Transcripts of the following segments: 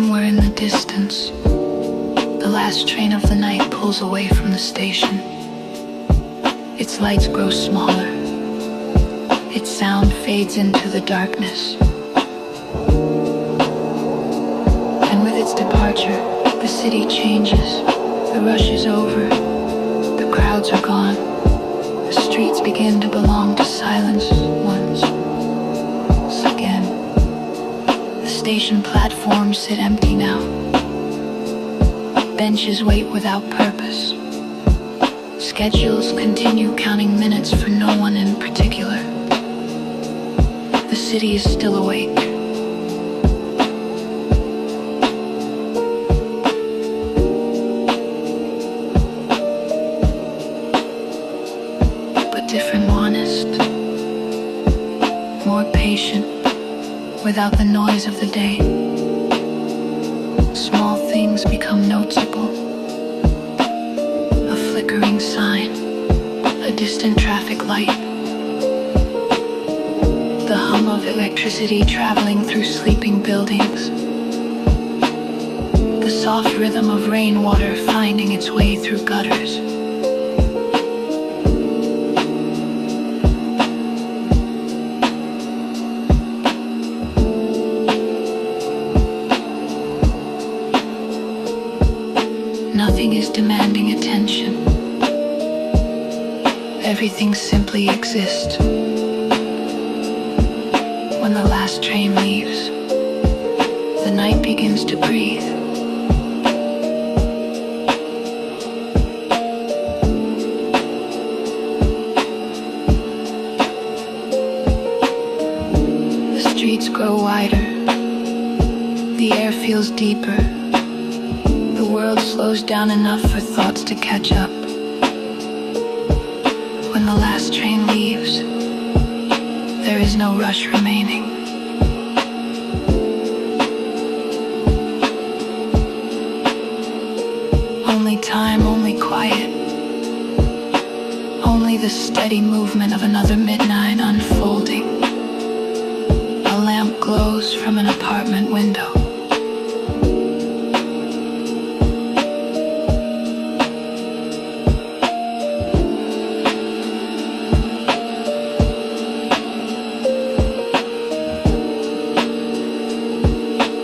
Somewhere in the distance, the last train of the night pulls away from the station. Its lights grow smaller. Its sound fades into the darkness. And with its departure, the city changes. The rush is over. The crowds are gone. The streets begin to belong to silence once again. The station platforms sit empty now. Benches wait without purpose. Schedules continue counting minutes for no one in particular. The city is still awake. But different, honest, more patient, without the noise of the day. Small things become noticeable. A flickering sign, a distant traffic light, the hum of electricity traveling through sleeping buildings, the soft rhythm of rainwater finding its way through gutters. Nothing is demanding attention. Everything simply exists. When the last train leaves, the night begins to breathe. The streets grow wider. The air feels deeper. The world slows down enough for thoughts to catch up. When the last train leaves, there is no rush remaining. Only time, only quiet. Only the steady movement of another midnight unfolding. A lamp glows from an apartment window.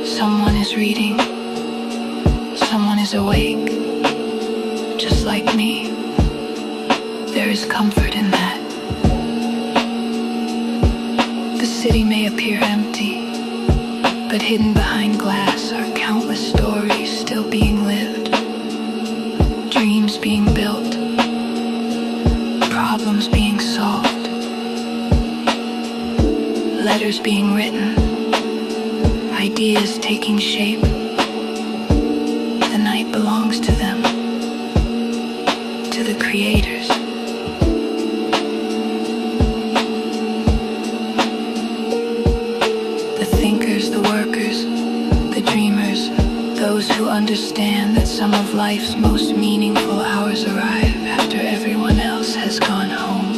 Someone is reading. Someone is awake. Just like me. There is comfort in that. The city may appear empty, but hidden behind glass are countless stories still being lived. Dreams being built. Problems being solved. Letters being written. Ideas taking shape. The night belongs to them, to the creators. The thinkers, the workers, the dreamers, those who understand that some of life's most meaningful hours arrive after everyone else has gone home.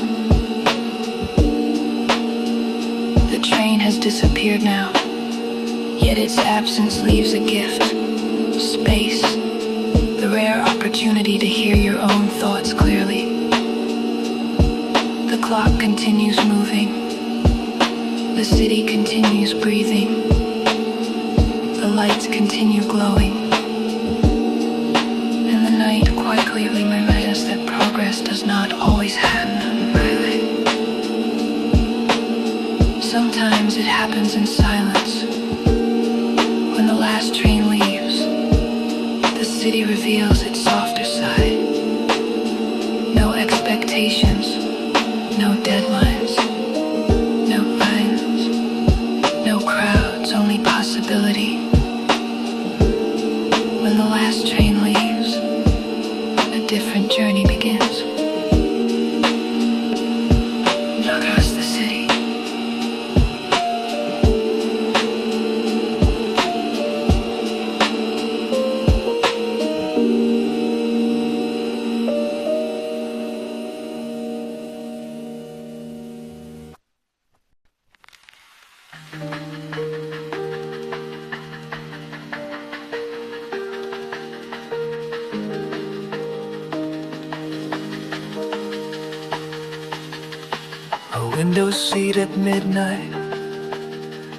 The train has disappeared now. Yet its absence leaves a gift, space, the rare opportunity to hear your own thoughts clearly. The clock continues moving. The city continues breathing. The lights continue glowing. And the night quite clearly reminds us that progress does not always happen violently. Sometimes it happens in silence. When the last train leaves, the city reveals its softer side. No expectations, no deadlines, no lines, no crowds, only possibility. When the last train leaves, a different journey begins. Across the city. A window seat at midnight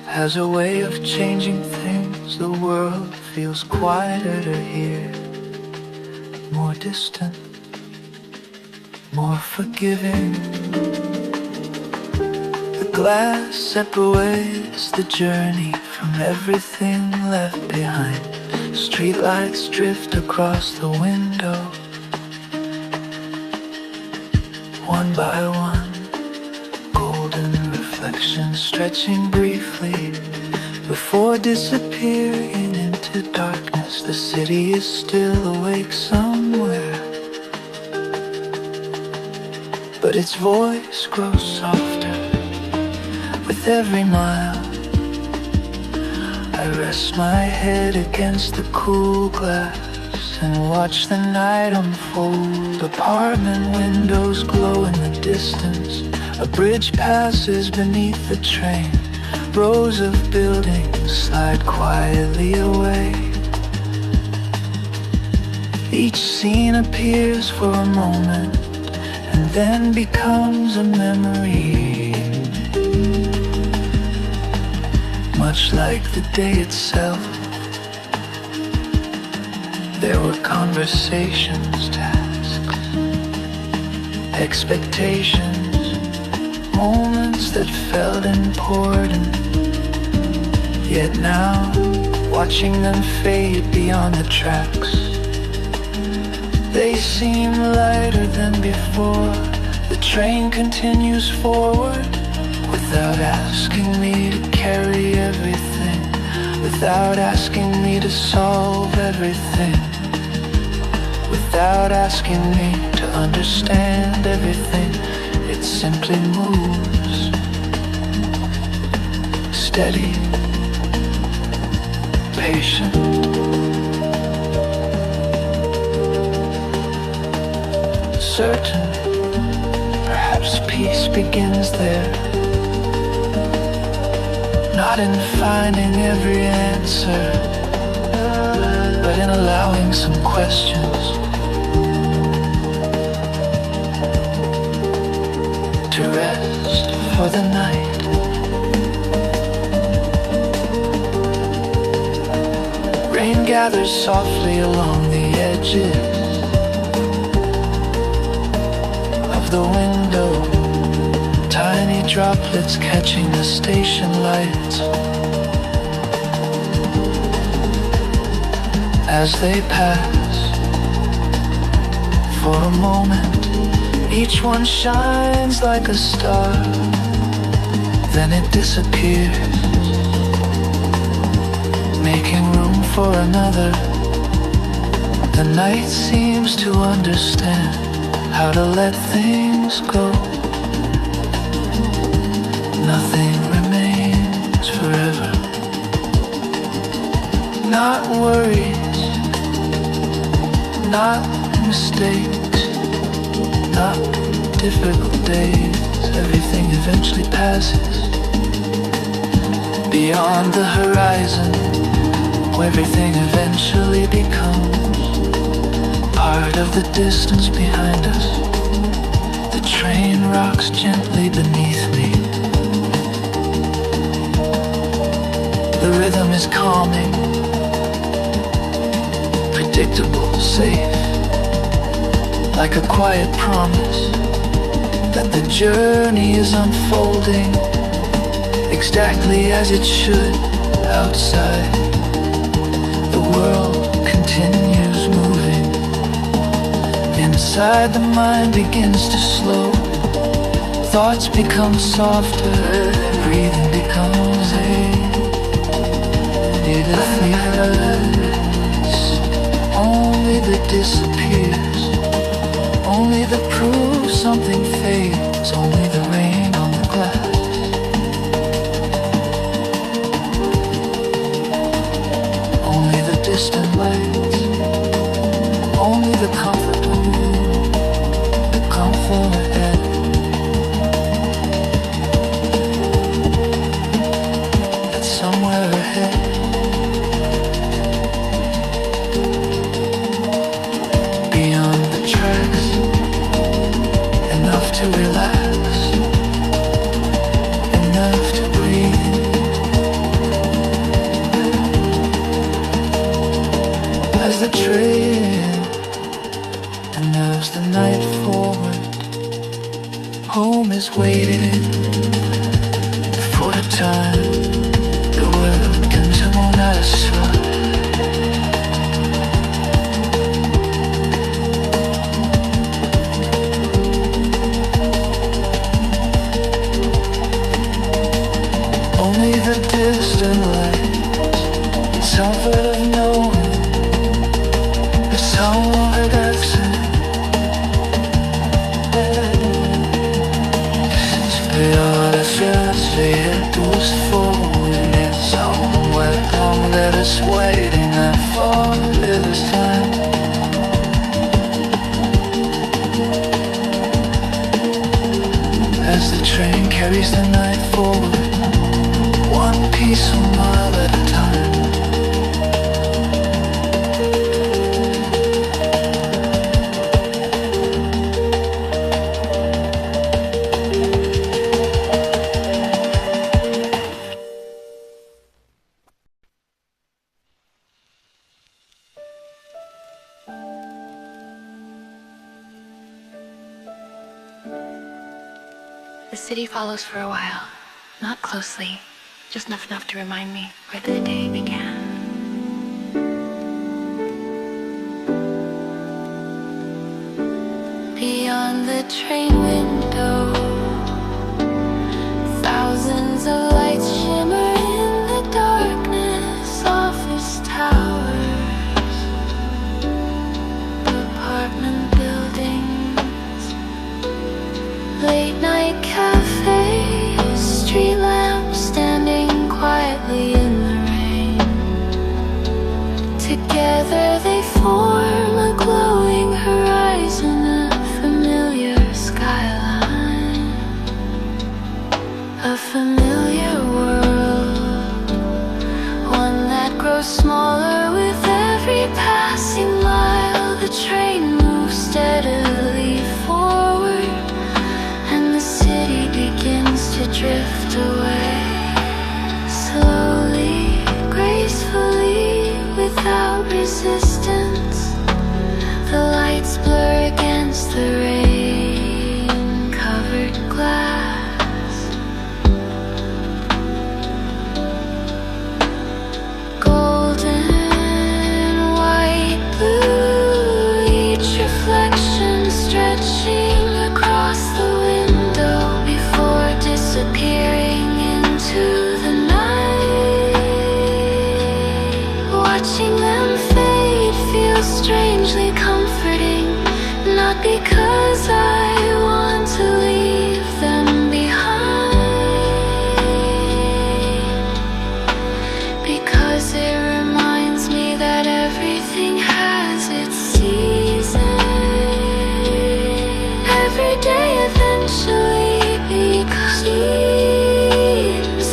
has a way of changing things. The world feels quieter here, more distant, more forgiving. The glass separates the journey from everything left behind. Streetlights drift across the window, one by one, golden reflections stretching briefly before disappearing into darkness. The city is still awake somewhere, but its voice grows softer with every mile. I rest my head against the cool glass and watch the night unfold. Apartment windows glow in the distance. A bridge passes beneath the train. Rows of buildings slide quietly away. Each scene appears for a moment and then becomes a memory. Much like the day itself, there were conversations, tasks, expectations, moments that felt important. Yet now, watching them fade beyond the tracks, they seem lighter than before. The train continues forward without asking me to carry everything, without asking me to solve everything, without asking me to understand everything. It simply moves, steady, patient. Certain, perhaps peace begins there. Not in finding every answer, but in allowing some questions to rest for the night. Rain gathers softly along the edges of the window, tiny droplets catching the station lights. As they pass, for a moment, each one shines like a star, then it disappears, making room for another. The night seems to understand how to let things go. Nothing remains forever. Not worries, not mistakes, not difficult days. Everything eventually passes. Beyond the horizon, everything eventually becomes part of the distance behind us. The train rocks gently beneath me. The rhythm is calming, predictable, safe, like a quiet promise that the journey is unfolding exactly as it should. Outside, the world continues moving. Inside, the mind begins to slow. Thoughts become softer, breathing becomes only that disappears, only the proof something fades, only the rain on the glass. Only the distant lights, only the comfort ahead. That somewhere ahead, beyond the tracks, enough to relax, home is waiting for the time the world can turn us. Only the distant lights, comfort of knowing that someone had access. Beyond the fears we hit was falling in somewhere long that is waiting and for this time. As the train carries the night forward, one piece of mile at a time. The city follows for a while, not closely, just enough to remind me where the day began. Beyond the train window, thousands of lights shimmer in the darkness. Office towers, apartment buildings, late night cafes, street lamps standing quietly in the rain. Together they form a glowing horizon, a familiar skyline, a familiar world, one that grows smaller with every passing mile. The train moves steadily forward, and the city begins to drift away, slowly, gracefully, without resistance. The lights blur against the rain-covered glass. Golden, white, blue, each reflection stretching across the window before disappearing into the night. Watching them fade feels strangely comforting, not because I want to leave them behind, because it reminds me that everything has its season. Every day eventually becomes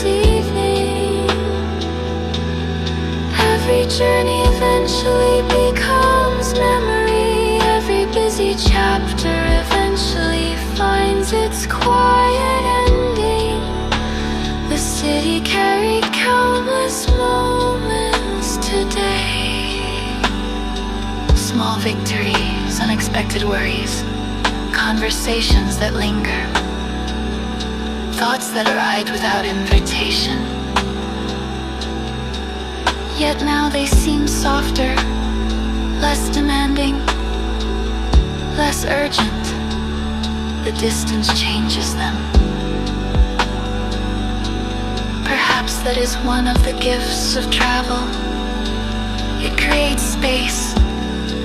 evening. Every journey eventually becomes memory. Every busy chapter eventually finds its quiet ending. The city carried countless moments today. Small victories, unexpected worries, conversations that linger, thoughts that arrived without invitation. Yet now they seem softer, less demanding, less urgent. The distance changes them. Perhaps that is one of the gifts of travel. It creates space,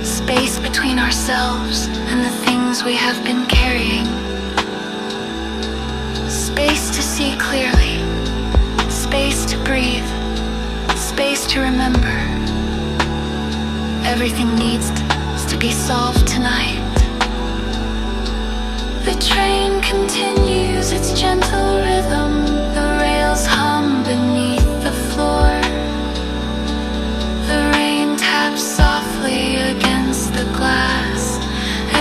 space between ourselves and the things we have been carrying. Space to see clearly, space to breathe, space to remember. Everything needs to be solved tonight. The train continues its gentle rhythm. The rails hum beneath the floor. The rain taps softly against the glass.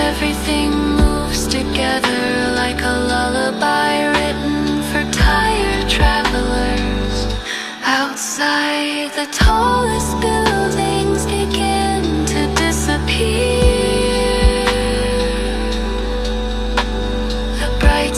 Everything moves together like a lullaby written for tired travelers. Outside, the tallest buildings begin to disappear. The bright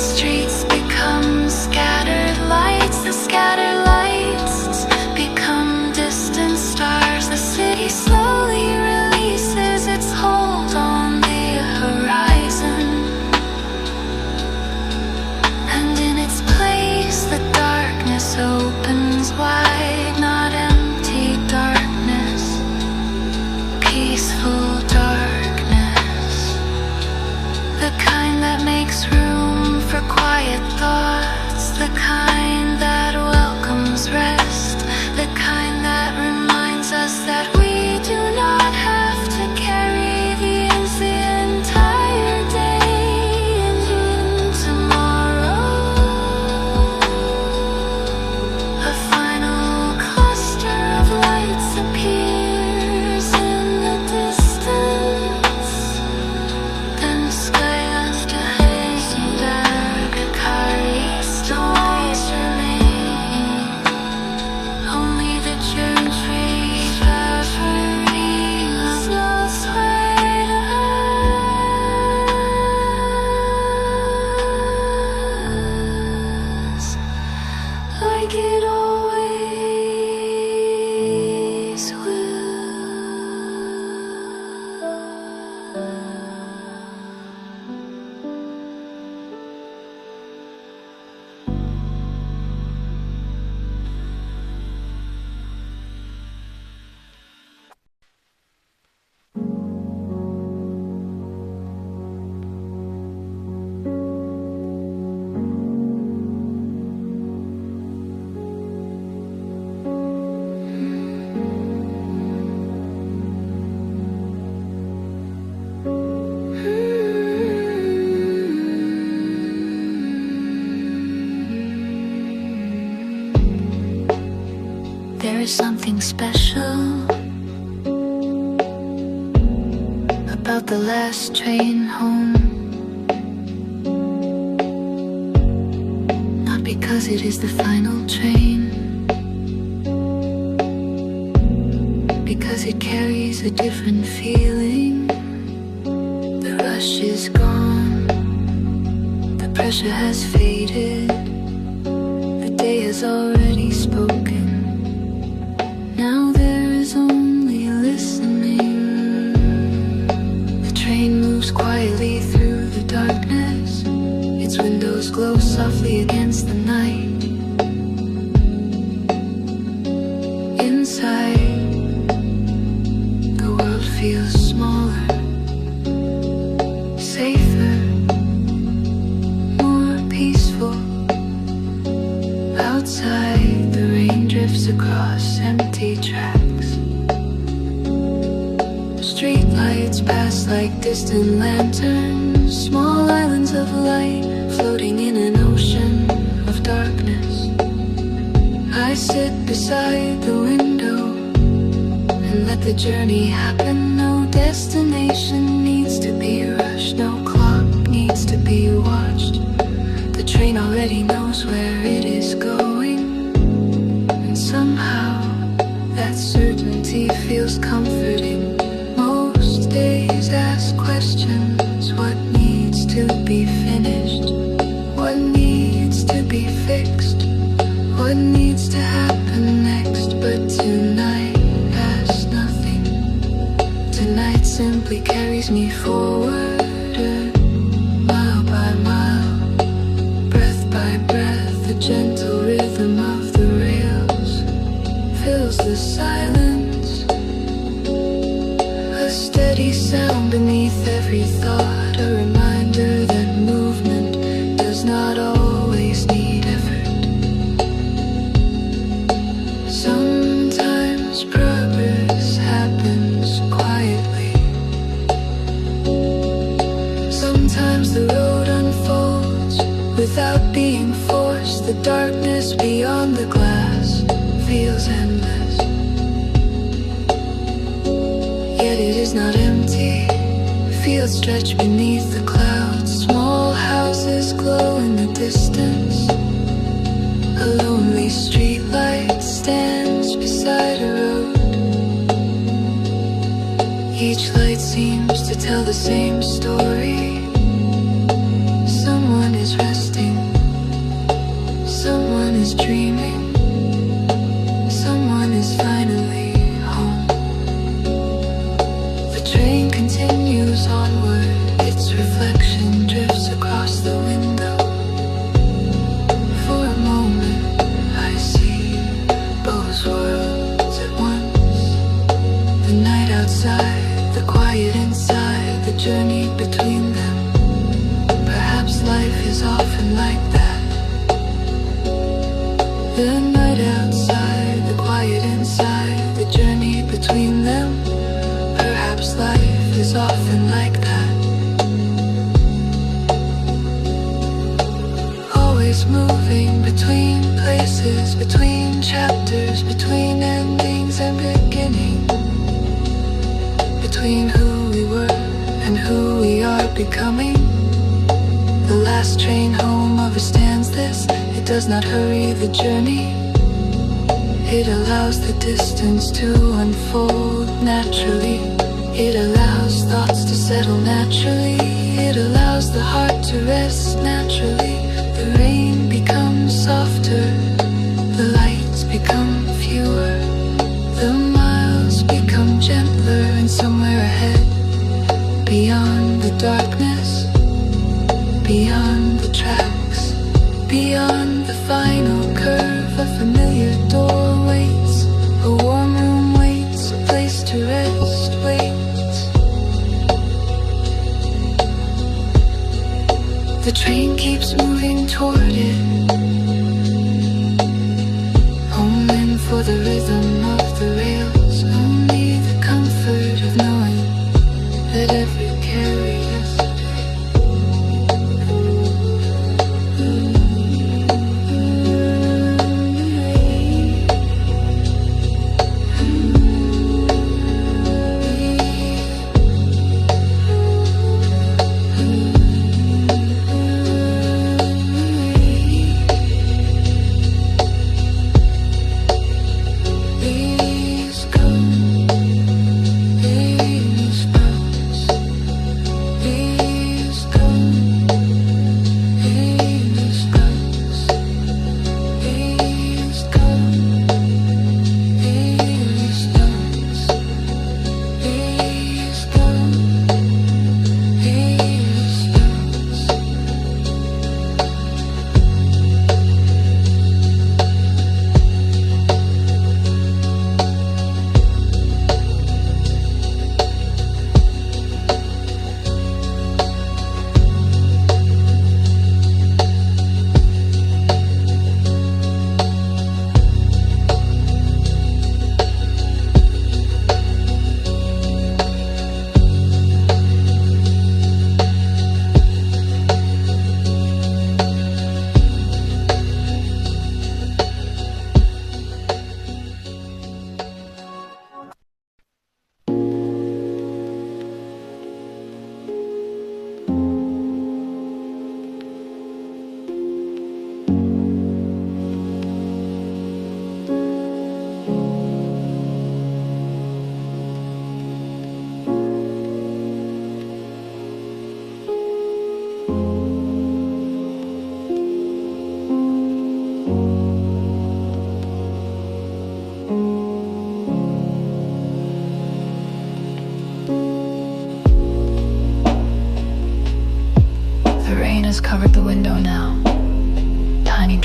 There is something special about the last train home. Not because it is the final train, because it carries a different feeling. The rush is gone, the pressure has faded, the day has already spoken. Now there is only listening. The train moves quietly through the darkness, its windows glow softly against the night. Inside, the world feels smaller, safer, more peaceful. Outside, the rain drifts across empty tracks. Streetlights pass like distant lanterns, small islands of light floating in an ocean of darkness. I sit beside the window and let the journey happen. No destination needs to be rushed, no clock needs to be watched. The train already knows where it is going, and somehow that certainty feels comforting. Most days ask questions: what needs to be finished? What needs to be fixed? What needs to happen next? But tonight has nothing. Tonight simply carries me forward, mile by mile, breath by breath. The gentle rhythm of the rails fills the silence, a steady sound beneath every thought, a reminder that movement does not always need effort. Sometimes progress happens quietly. Sometimes the road unfolds without being forced. The darkness beyond the glass feels endless, yet it is not empty. Fields stretch beneath the clouds, small houses glow in the distance. A lonely streetlight stands beside a road. Each light seems to tell the same story. Someone is resting, someone is dreaming, someone is finally home. The train continues onward, its reflection drifts across the window. For a moment I see both worlds at once. The night outside, the quiet inside, the journey between them. Perhaps life is often like that. The night outside, the quiet inside, the journey between them. Perhaps life is often like that. Always moving between places, between chapters, between endings and beginning, between who we were and who we are becoming. The last train home understands this. It does not hurry the journey. It allows the distance to unfold naturally. It allows thoughts to settle naturally. It allows the heart to rest naturally. The rain becomes softer, the lights become fewer, the miles become gentler, and somewhere ahead, beyond the darkness, beyond the tracks, beyond the final curve, a familiar door waits, a warm room waits, a place to rest waits. The train keeps moving toward it, homing for the rhythm of the rails, only the comfort of knowing that every carry yesterday.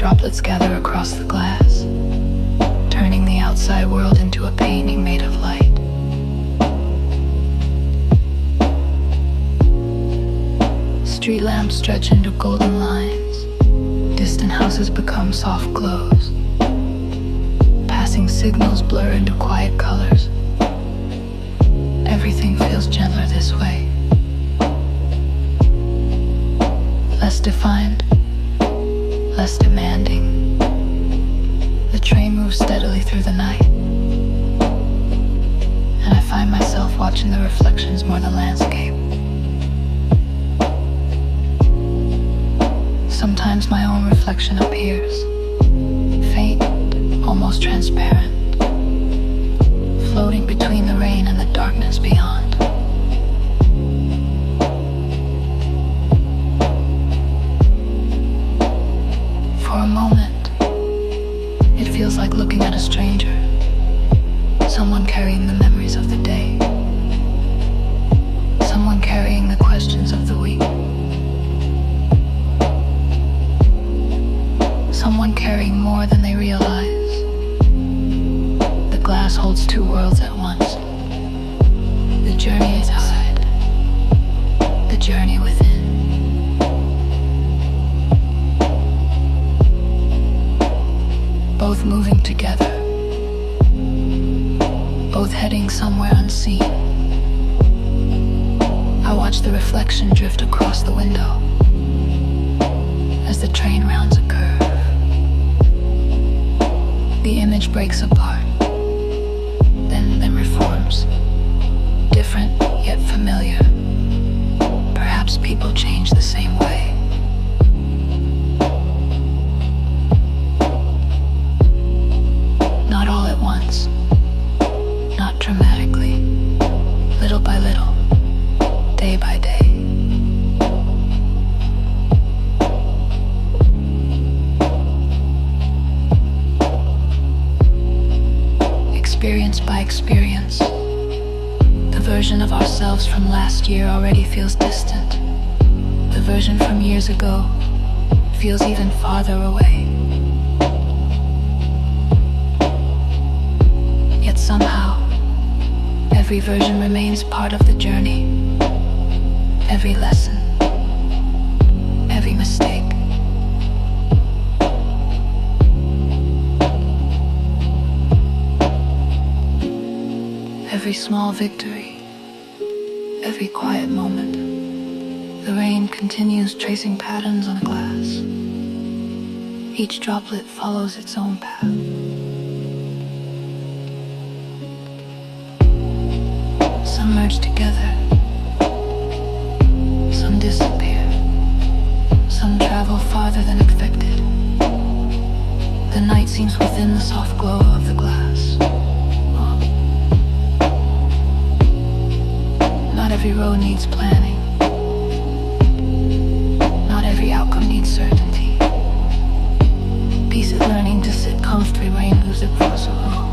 Droplets gather across the glass, turning the outside world into a painting made of light. Street lamps stretch into golden lines. Distant houses become soft glows. Passing signals blur into quiet colors. Everything feels gentler this way. Less defined, less demanding. The train moves steadily through the night, and I find myself watching the reflections more than landscape. Sometimes my own reflection appears, faint, almost transparent, floating between the rain and the darkness beyond. For a moment, it feels like looking at a stranger, someone carrying the memories of the day, someone carrying the questions of the week. Someone carrying more than they realize. The glass holds two worlds at once. The journey is outside, the journey within. Both moving together, both heading somewhere unseen. I watch the reflection drift across the window as the train rounds a curve. The image breaks apart, then reforms. Different, yet familiar. Perhaps people change the same way. Not all at once, not dramatically. Little by little, day by day. Experience by experience, the version of ourselves from last year already feels distant. The version from years ago feels even farther away. Yet somehow, every version remains part of the journey. Every lesson, every mistake. Every small victory, every quiet moment. The rain continues tracing patterns on glass. Each droplet follows its own path. Some merge together, some disappear, some travel farther than expected. The night seems within the soft glow of the glass. Not every road needs planning. Not every outcome needs certainty. Peace is learning to sit comfortably where music across a road.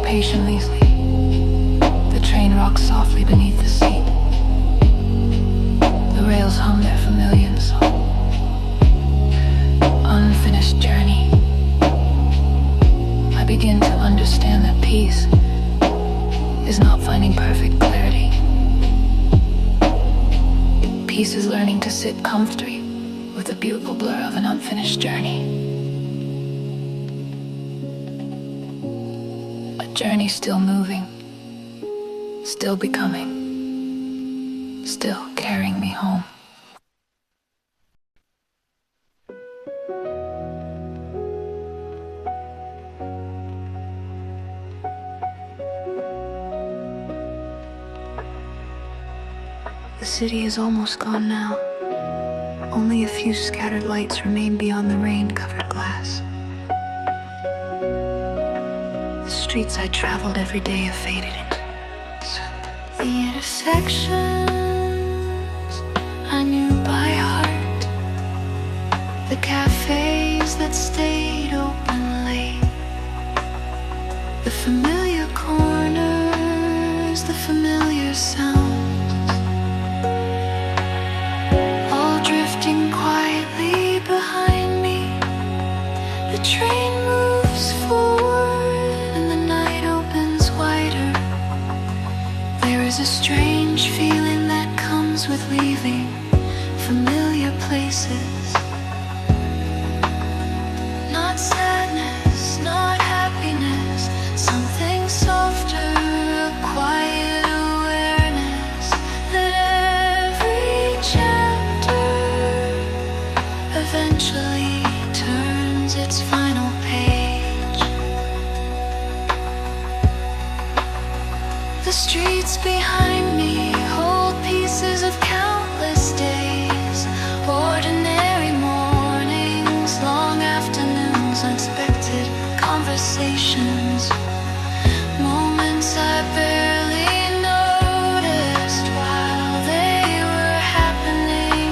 Patiently sleep. The train rocks softly beneath the seat. The rails hum their familiar song. Unfinished journey. I begin to understand that peace is not finding perfect clarity. Peace is learning to sit comfortably with the beautiful blur of an unfinished journey. A journey still moving, still becoming, still carrying me home. The city is almost gone now. Only a few scattered lights remain beyond the rain-covered glass. The streets I traveled every day have faded into the intersections I knew by heart. The cafes that stayed open late. The familiar corners, the familiar sound. strange feeling that comes with leaving familiar places. Not sadness, not happiness, something softer, a quiet awareness that every chapter eventually turns its final page. The streets behind me hold pieces of countless days, ordinary mornings, long afternoons, unexpected conversations, moments I barely noticed while they were happening.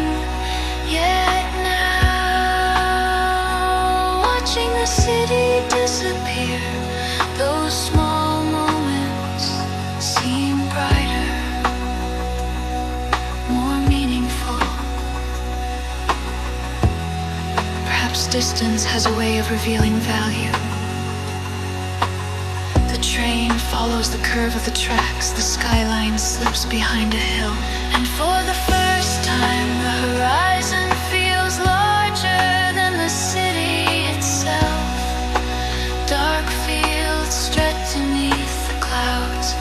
Yet now, watching the city disappear, those small moments seem brighter, more meaningful. Perhaps distance has a way of revealing value. The train follows the curve of the tracks, the skyline slips behind a hill, and for the first time the horizon feels larger than the city itself. Dark fields stretch beneath the clouds,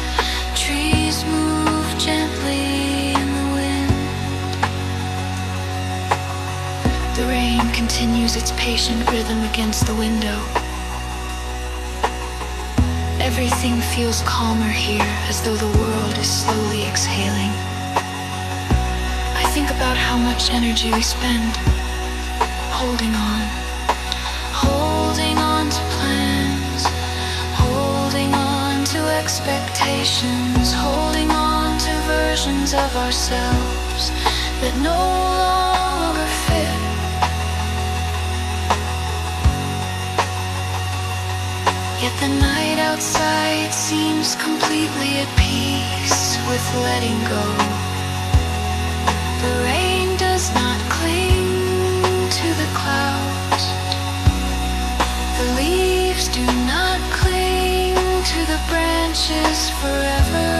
trees move gently in the wind. The rain continues its patient rhythm against the window. Everything feels calmer here, as though the world is slowly exhaling. I think about how much energy we spend holding on to plans, holding on to expectations, holding on to versions of ourselves that no longer fit. Yet the night outside seems completely at peace with letting go. The rain does not cling to the clouds. The leaves do not cling to the branches forever.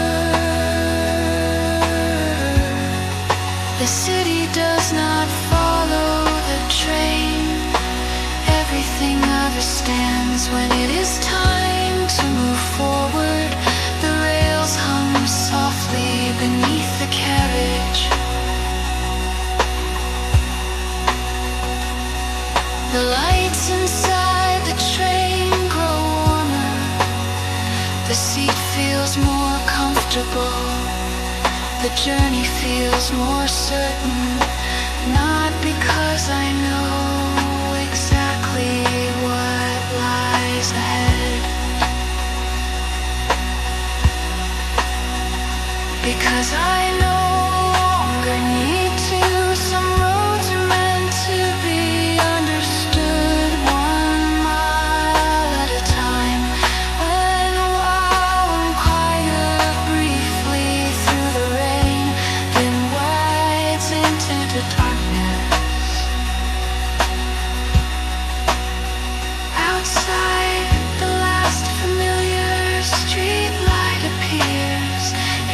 The city does not follow the train. Everything understands when it is time to move forward. The rails hum softly beneath the carriage. The lights inside the train grow warmer. The seat feels more comfortable. The journey feels more certain, not because I know exactly what lies ahead, because I no longer need to. Some roads are meant to be understood 1 mile at a time. And while I'm quiet briefly through the rain, then wides into the darkness. Outside, the last familiar street light appears.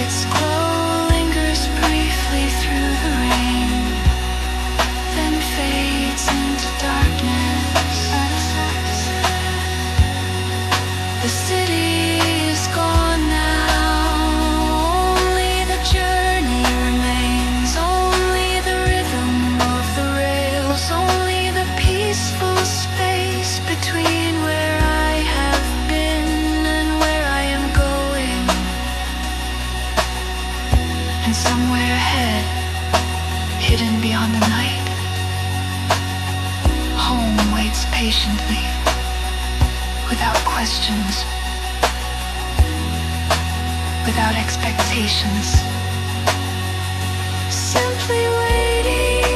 Its glow lingers briefly through the rain, then fades into darkness. The city is gone now. Only the journey remains. Only the rhythm of the rails. Only the peaceful space between where I have been and where I am going. And somewhere ahead, hidden beyond the night, home waits patiently, without questions, without expectations. Simply waiting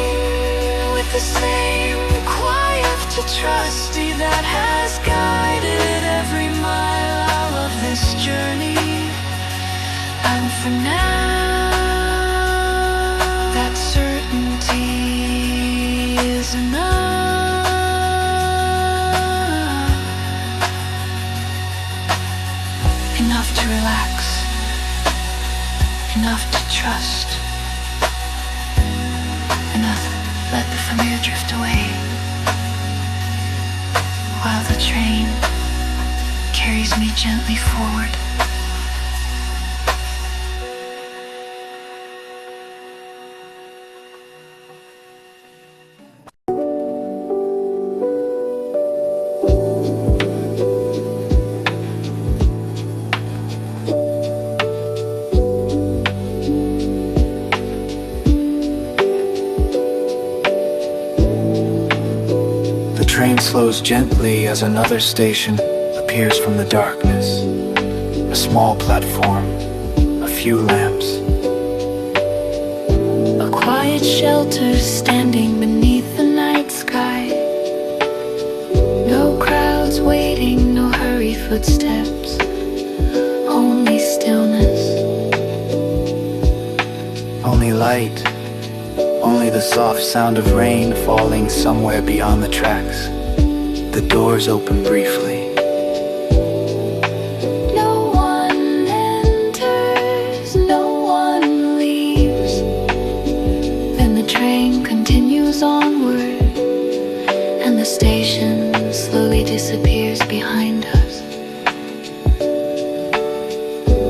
with the same quiet trusty that has guided every mile of this journey. And for now, that certainty is enough. Enough to relax, enough to trust, and I let the familiar drift away, while the train carries me gently forward. The train slows gently as another station appears from the darkness. A small platform, a few lamps. A quiet shelter standing beneath the night sky. No crowds waiting, no hurried footsteps, only stillness. Only light, only the soft sound of rain falling somewhere beyond the tracks. The doors open briefly. No one enters, no one leaves. Then the train continues onward, and the station slowly disappears behind us.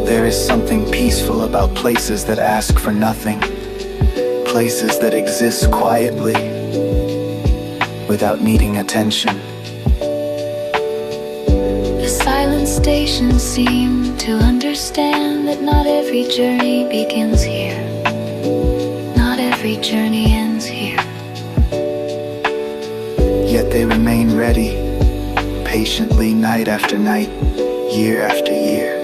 There is something peaceful about places that ask for nothing. Places that exist quietly, without needing attention. The silent stations seem to understand that not every journey begins here. Not every journey ends here. Yet they remain ready, patiently night after night, year after year.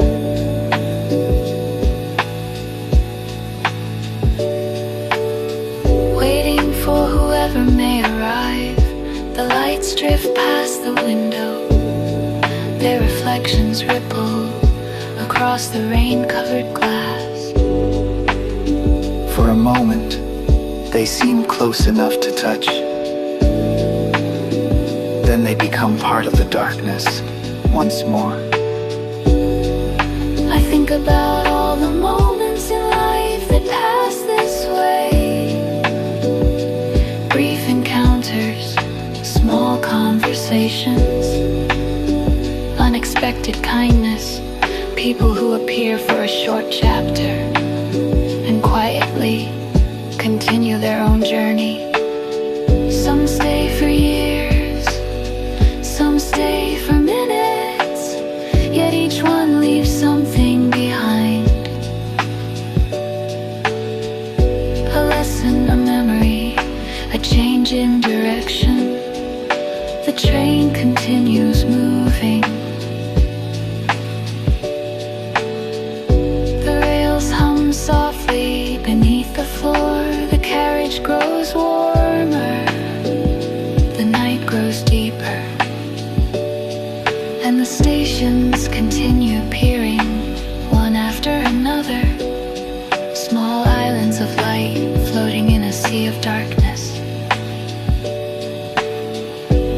Waiting for whoever may arrive. The lights drift past the window. Their reflections ripple across the rain-covered glass. For a moment, they seem close enough to touch. Then they become part of the darkness once more. I think about all the moments in life that pass this way. Brief encounters, small conversations, unexpected kindness, people who appear for a short chapter and quietly continue their own journey. Some stay for years, some stay for minutes, yet each one leaves something behind. A lesson, a memory, a change in direction. The train continues moving. The rails hum softly beneath the floor. The carriage grows warmer. The night grows deeper. And the stations continue peering, one after another. Small islands of light floating in a sea of darkness.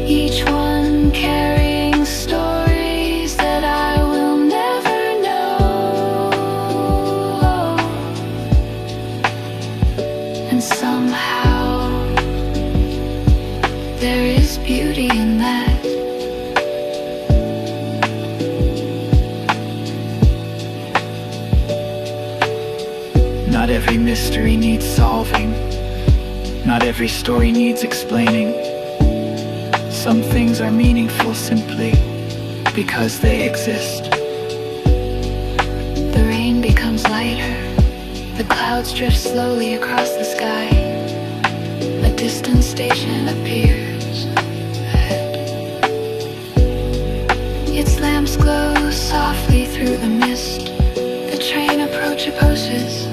Each one carrying stories that I will never know. And somehow there is beauty in that. Not every mystery needs solving. Not every story needs explaining. Some things are meaningful simply because they exist. The rain becomes lighter. The clouds drift slowly across the sky. A distant station appears ahead. Its lamps glow softly through the mist. The train approaches,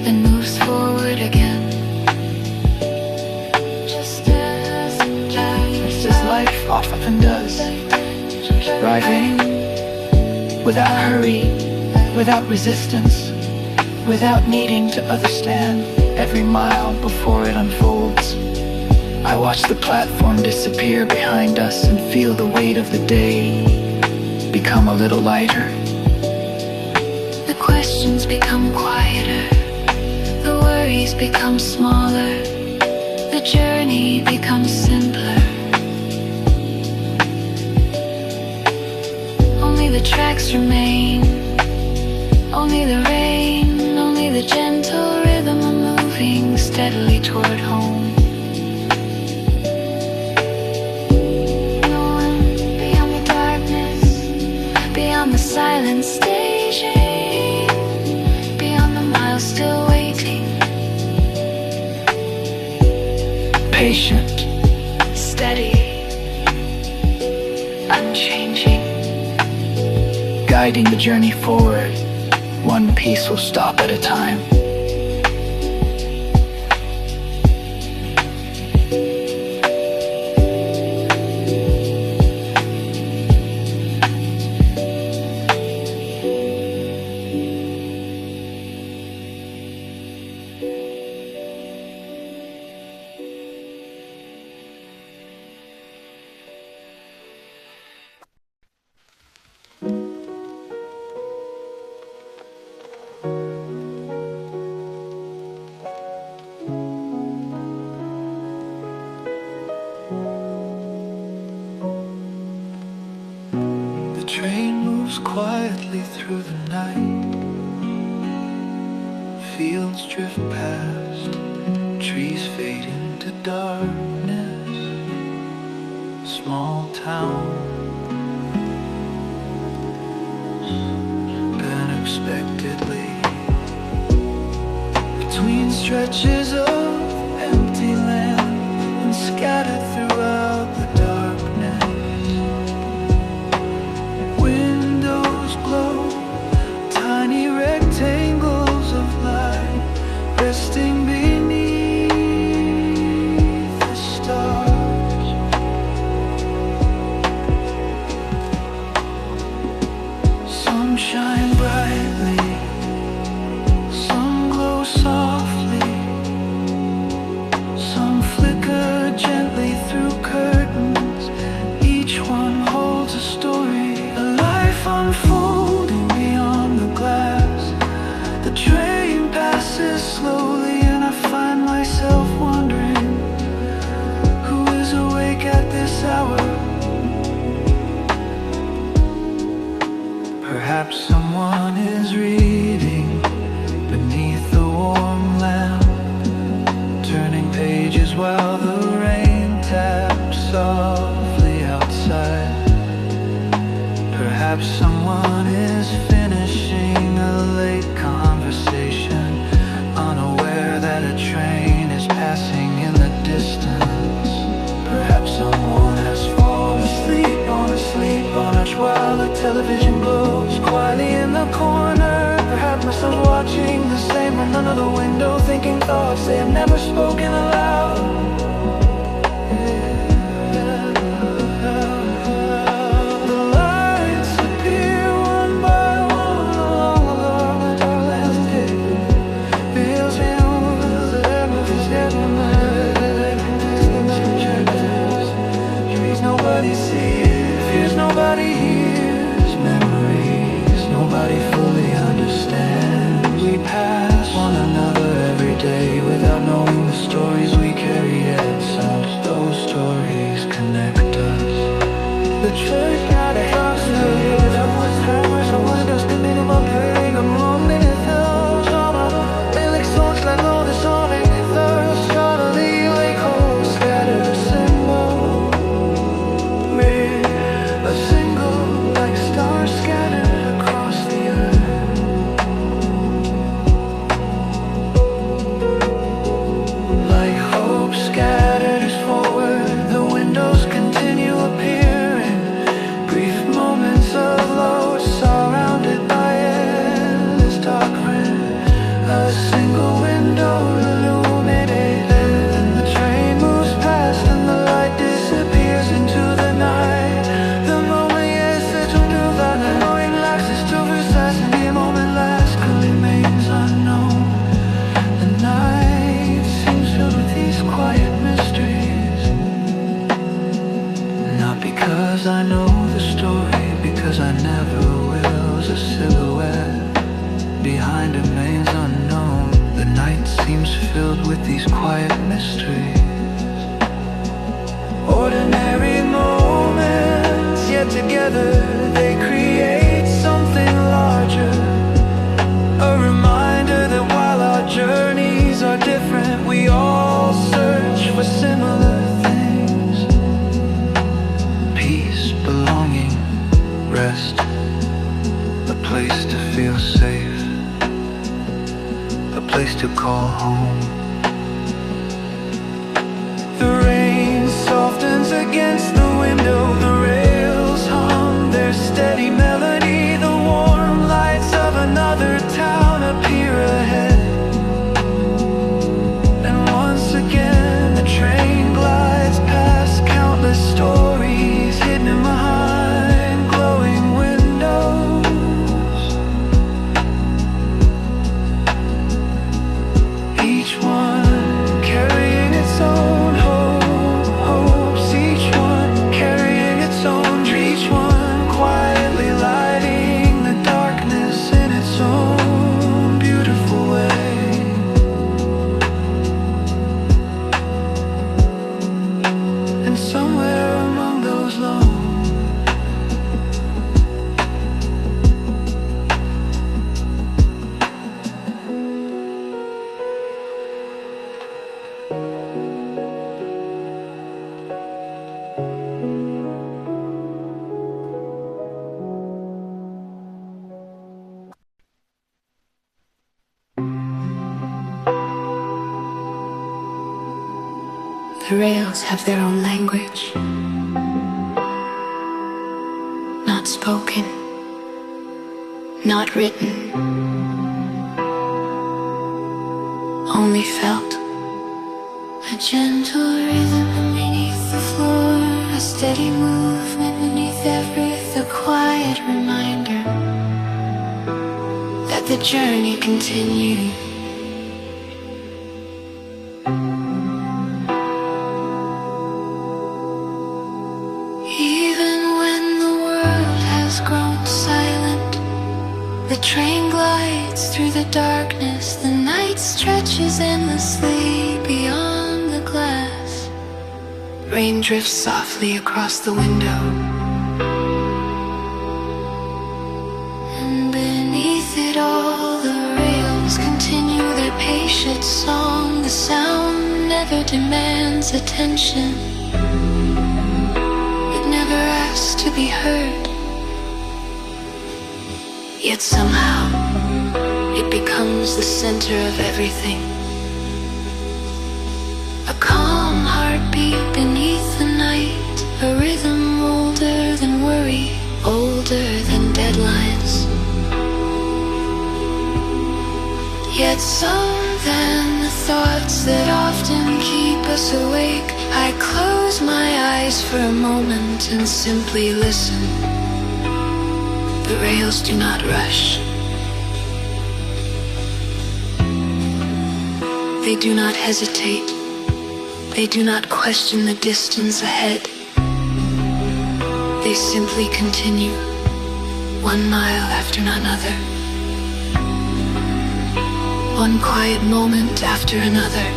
then moves forward again. Just as Life often does. Driving without hurry, without resistance, without needing to understand every mile before it unfolds. I watch the platform disappear behind us and feel the weight of the day become a little lighter. the questions become quieter. space becomes smaller, the journey becomes simpler. Only the tracks remain, only the rain, only the gentle rhythm of moving steadily toward home. Beyond the darkness, beyond the silent staging, beyond the miles still waiting. Patient, Steady, unchanging. guiding the journey forward, one piece will stop at a time. The train moves quietly through the night. Fields drift past, trees fade into darkness. Small town, unexpectedly. Between stretches of empty land and scattered throughout the darkness. Windows glow, tiny rectangles of light, resting beneath the stars. Some shine brightly, some glow softly, some flicker gently through curtains. Each one holds a story, a life unfolding beyond the glass. The train passes slowly and I find myself wondering, who is awake at this hour? Perhaps someone is reading beneath the warm lamp, turning pages while the rain taps softly outside. Perhaps someone is finishing a late conversation, unaware that a train is passing in the distance. Perhaps someone has fallen asleep on a sleep-on-edge while the television glows quietly in the corner. Perhaps my son's watching the same from another window, thinking thoughts they have never spoken aloud. The lights appear one by one along the dark landscape. Feels trees nobody sees, fears nobody hears, memories nobody fully understands. We pass one another every day without knowing the stories we carry yet. Some those stories connect us. The church got a house that was hammer, someone just a minimum pain, a moment it feels like songs like all the sonic thirst, suddenly like holes scattered a symbol. We're a single like stars scattered across the earth. Like hope scattered forward, the windows continue appearing. Brief moments of low, surrounded by endless dark rain. A single window illuminated, and the train moves past, and the light disappears into the night. The moment is such a new that the knowing lasts is too precise, and the moment lasts remains unknown. The night seems filled with these quiet mysteries. Not because I know the story, because I never will. A silhouette behind remains unknown. The night seems filled with these quiet mysteries. Ordinary moments, yet together they create something larger. A reminder that while our journeys are different, we all search for similar things. Peace, belonging, rest, a place to feel safe, a place to call home. The rain softens against the window, the rails hum their steady melody. The warm lights of another town appear ahead. And once again the train glides past countless stories hidden behind glowing windows. Each one carrying its own hopes, each one carrying its own dreams, each one quietly lighting the darkness in its own beautiful way. And somewhere among those lone The rails have their own language, not spoken, not written, only felt. A gentle rhythm beneath the floor, a steady movement beneath every breath, a quiet reminder that the journey continues. The train glides through the darkness, the night stretches endlessly beyond the glass. Rain drifts softly across the window. And beneath it all, the rails continue their patient song. The sound never demands attention. It never asks to be heard. Yet somehow, it becomes the center of everything. A calm heartbeat beneath the night, a rhythm older than worry, older than deadlines. Yet some than the thoughts that often keep us awake. I close my eyes for a moment and simply listen. The rails do not rush. They do not hesitate. They do not question the distance ahead. They simply continue, 1 mile after another, one quiet moment after another.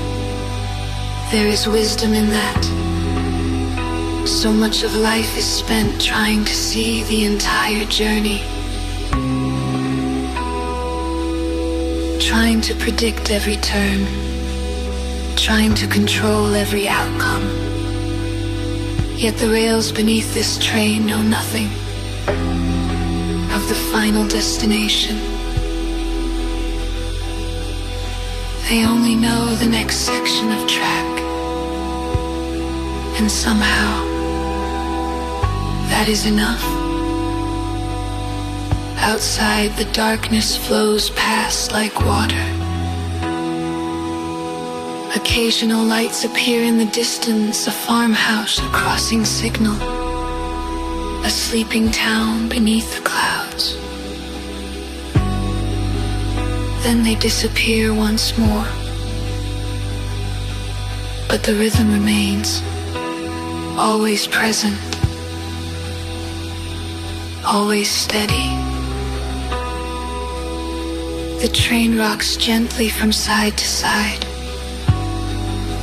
There is wisdom in that. So much of life is spent trying to see the entire journey, trying to predict every turn, trying to control every outcome. Yet the rails beneath this train know nothing of the final destination. They only know the next section of track, and somehow that is enough. Outside, the darkness flows past like water. Occasional lights appear in the distance, a farmhouse, a crossing signal, a sleeping town beneath the clouds. Then they disappear once more. But the rhythm remains, always present, always steady. The train rocks gently from side to side,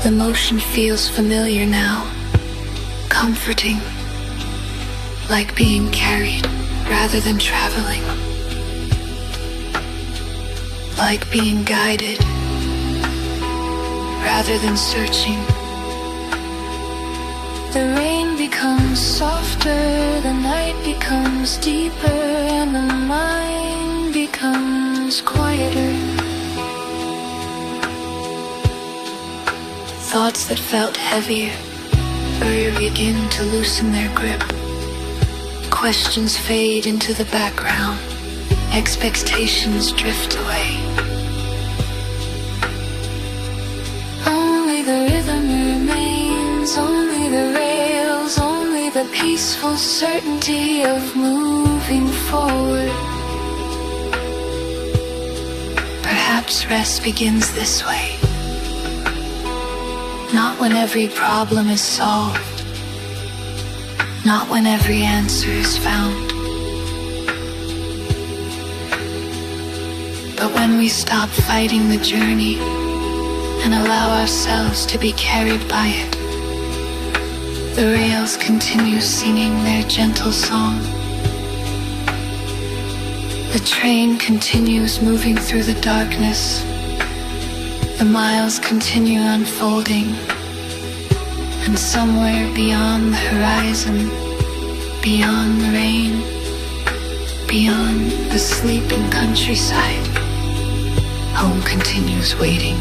The motion feels familiar now, comforting, like being carried rather than traveling, like being guided rather than searching. The rain becomes softer, the night becomes deeper, and the mind becomes quieter. Thoughts that felt heavier begin to loosen their grip. Questions fade into the background. Expectations drift away. Only the rhythm remains, only the rails, only the peaceful certainty of moving forward. Perhaps rest begins this way. Not when every problem is solved, not when every answer is found, but when we stop fighting the journey and allow ourselves to be carried by it. The rails continue singing their gentle song. The train continues moving through the darkness. The miles continue unfolding, and somewhere beyond the horizon, beyond the rain, beyond the sleeping countryside, home continues waiting.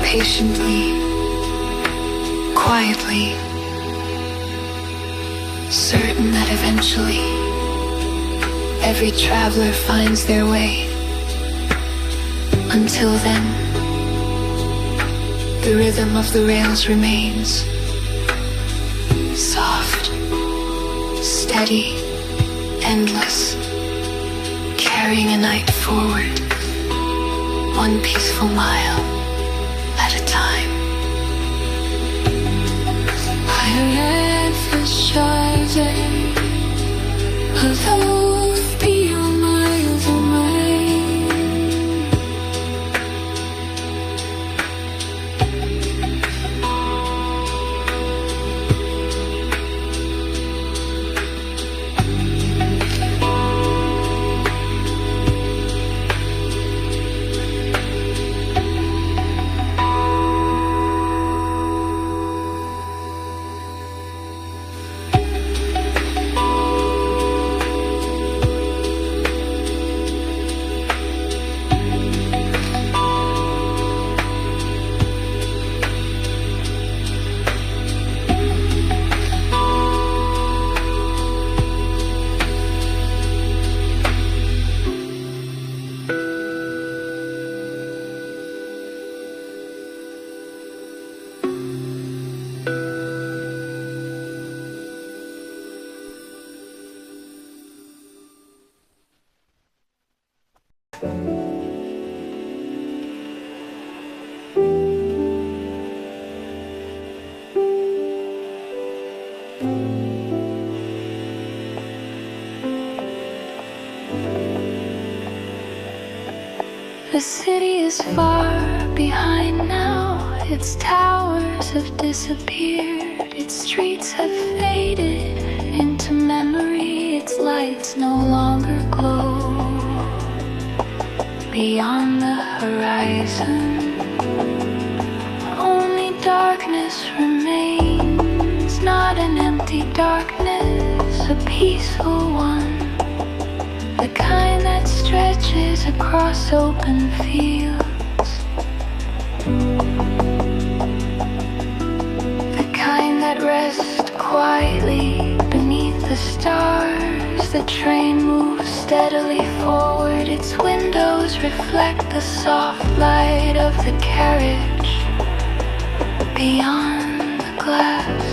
Patiently, quietly, certain that eventually every traveler finds their way. Until then, the rhythm of the rails remains soft, steady, endless, carrying a night forward, one peaceful mile at a time. I read for Chardin, although beyond miles away. The city is far behind now. Its towers have disappeared. Its streets have faded into memory. Its lights no longer glow beyond the horizon. Only darkness remains, not an empty darkness, a peaceful one. The kind that stretches across open fields. The kind that rests quietly beneath the stars. The train moves steadily forward. Its windows reflect the soft light of the carriage. Beyond the glass,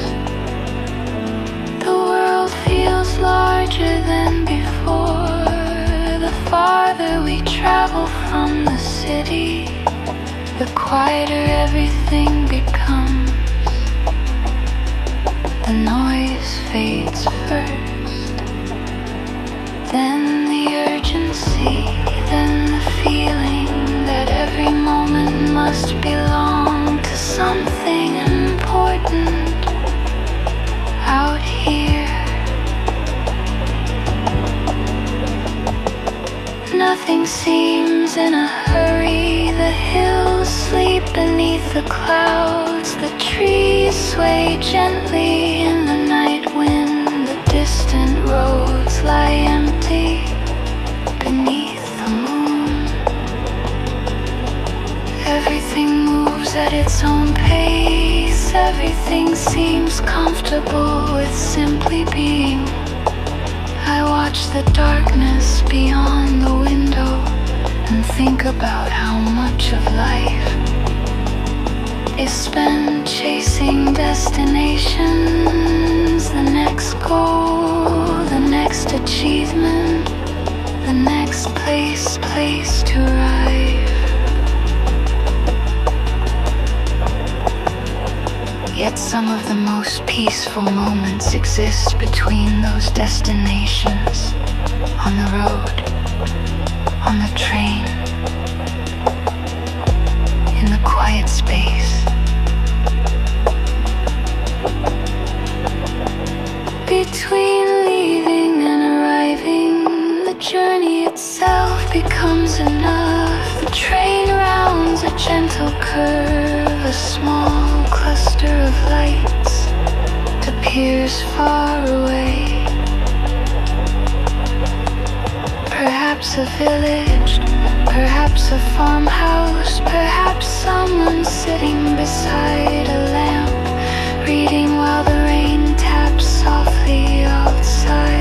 the world feels larger than before. The farther we travel from the city, the quieter everything becomes. The noise fades first, then the urgency, then the feeling that every moment must belong. seems in a hurry. The hills sleep beneath the clouds. The trees sway gently in the night wind. The distant roads lie empty beneath the moon. Everything moves at its own pace. Everything seems comfortable with simply being. I watch the darkness beyond the window and think about how much of life is spent chasing destinations. The next goal, the next achievement, the next place to arrive. Yet some of the most peaceful moments exist between those destinations. On the road, on the train, in the quiet space. Between leaving and arriving, the journey itself becomes enough. The train rounds a gentle curve, a small cluster of lights appears far away. Perhaps a village, perhaps a farmhouse, perhaps someone sitting beside a lamp, reading while the rain taps softly outside.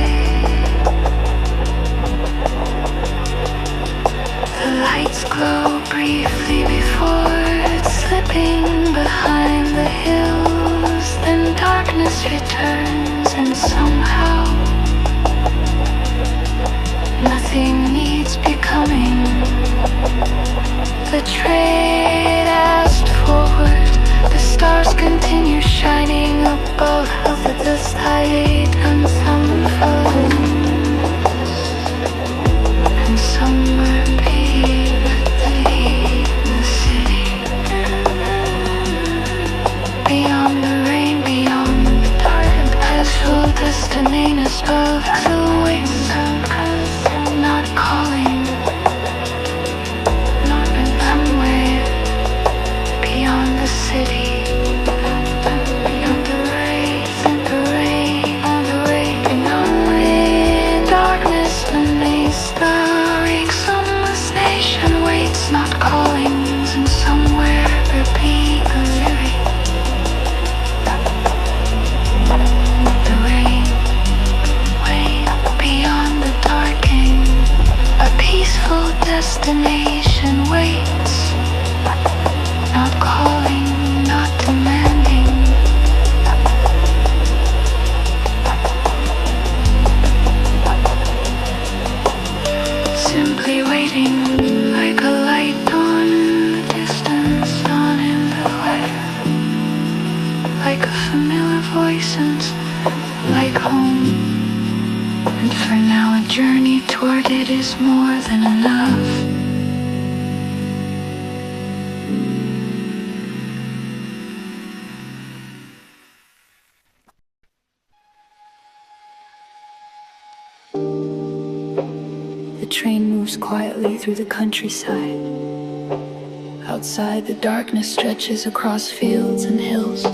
The lights glow briefly before slipping behind the hills. Then darkness returns and somehow nothing needs becoming. The trade asked forward. The stars continue shining above. Over the side and some falling, and somewhere beneath the city, beyond the rain, beyond the dark, and casual destinations of silhouettes not calling, not in somewhere beyond the city. Beyond the rain, the rain, beyond the darkness beneath the reek. Some station waits, not callings, and somewhere repeat the lyric. The rain, beyond the darkening, a peaceful destination waits, not calling, not demanding. Simply waiting, like a light on the distance, on in the weather, like a familiar voice and like home. And for now a journey toward it is more than enough. The train moves quietly through the countryside. Outside, the darkness stretches across fields and hills.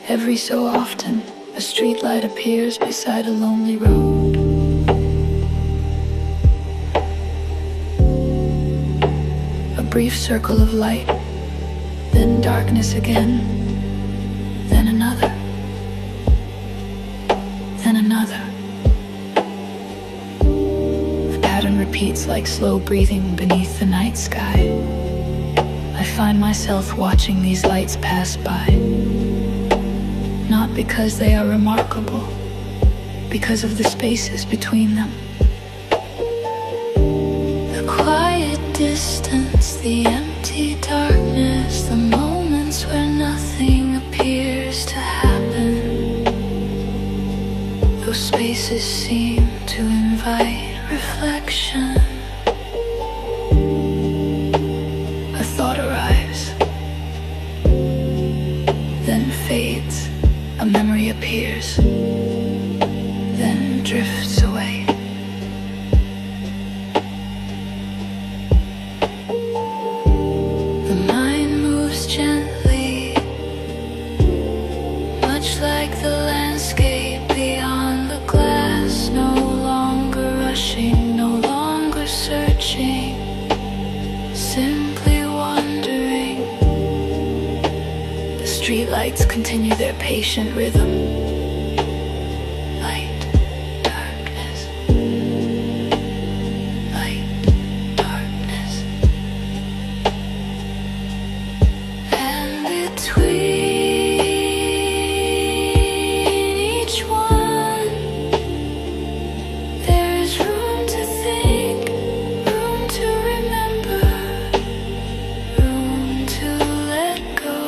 Every so often, a streetlight appears beside a lonely road. A brief circle of light, then darkness again, then another, then another. The pattern repeats like slow breathing beneath the night sky. I find myself watching these lights pass by. Not because they are remarkable, because of the spaces between them. The quiet distance, the empty darkness, the moments where nothing appears to happen. Those spaces seem to invite reflection. A thought arrives, then fades. A memory appears, then drifts away. lights continue their patient rhythm. Light, darkness. Light, darkness. And between each one, there is room to think, room to remember, room to let go.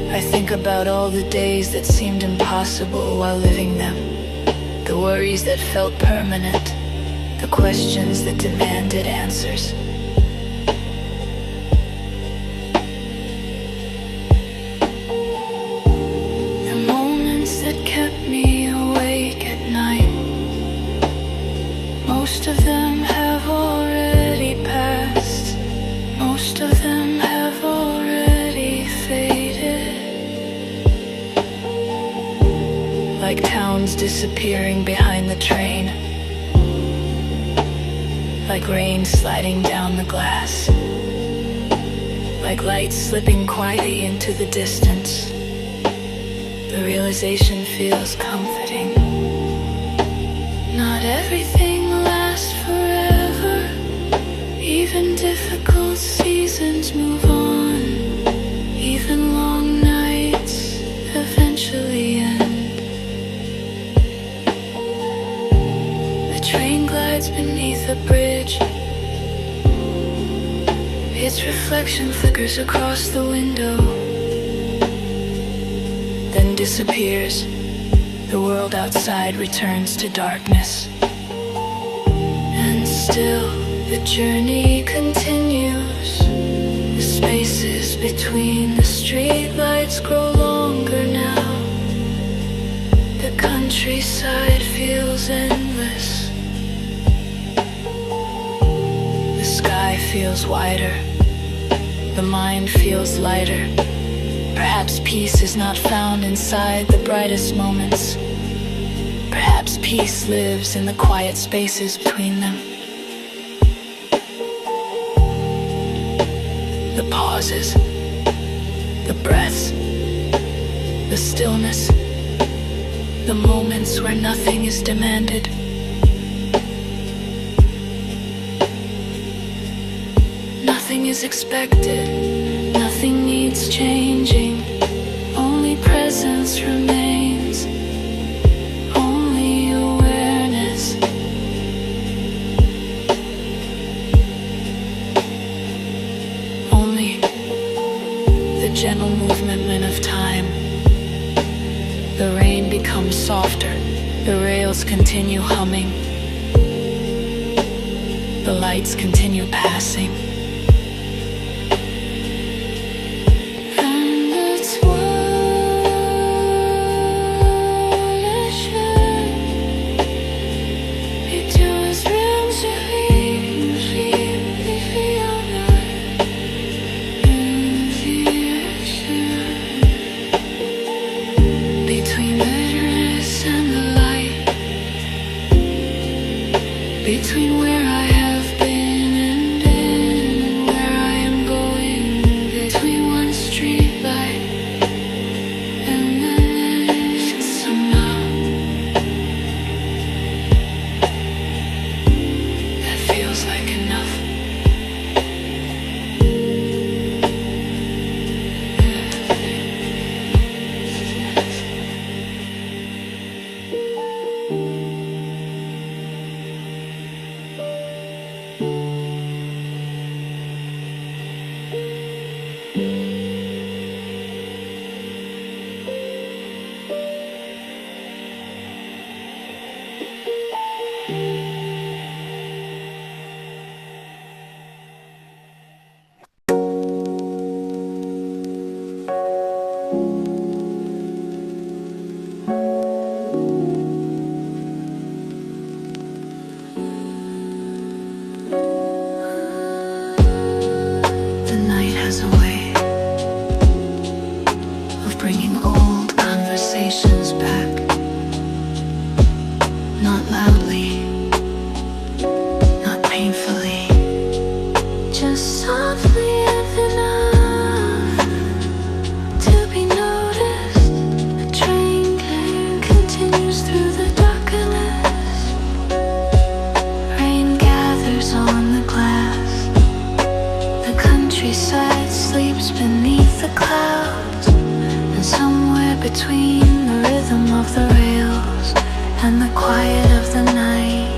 I think about all the days that seemed impossible while living them, the worries that felt permanent, the questions that demanded answers. The moments that kept me awake at night, most of them have already passed, most of them have already faded. Like towns disappearing behind the train, like rain sliding down the glass, like lights slipping quietly into the distance. The realization feels comforting. Not everything lasts forever. Even difficult seasons move on. Even long nights eventually end. The train glides beneath a bridge. Its reflection flickers across the window, then disappears. The world outside returns to darkness. And still the journey continues. The spaces between the streetlights grow longer now. The countryside feels endless. The sky feels wider. The mind feels lighter. Perhaps peace is not found inside the brightest moments. Perhaps peace lives in the quiet spaces between them. The pauses, the breaths, the stillness, the moments where nothing is demanded. Nothing is expected, nothing needs changing. Only presence remains, only awareness. Only the gentle movement of time. The rain becomes softer, the rails continue humming. The lights continue passing. Between where I have been and where I am going, between one street light and the next, somehow that feels like enough. the clouds, and somewhere between the rhythm of the rails and the quiet of the night,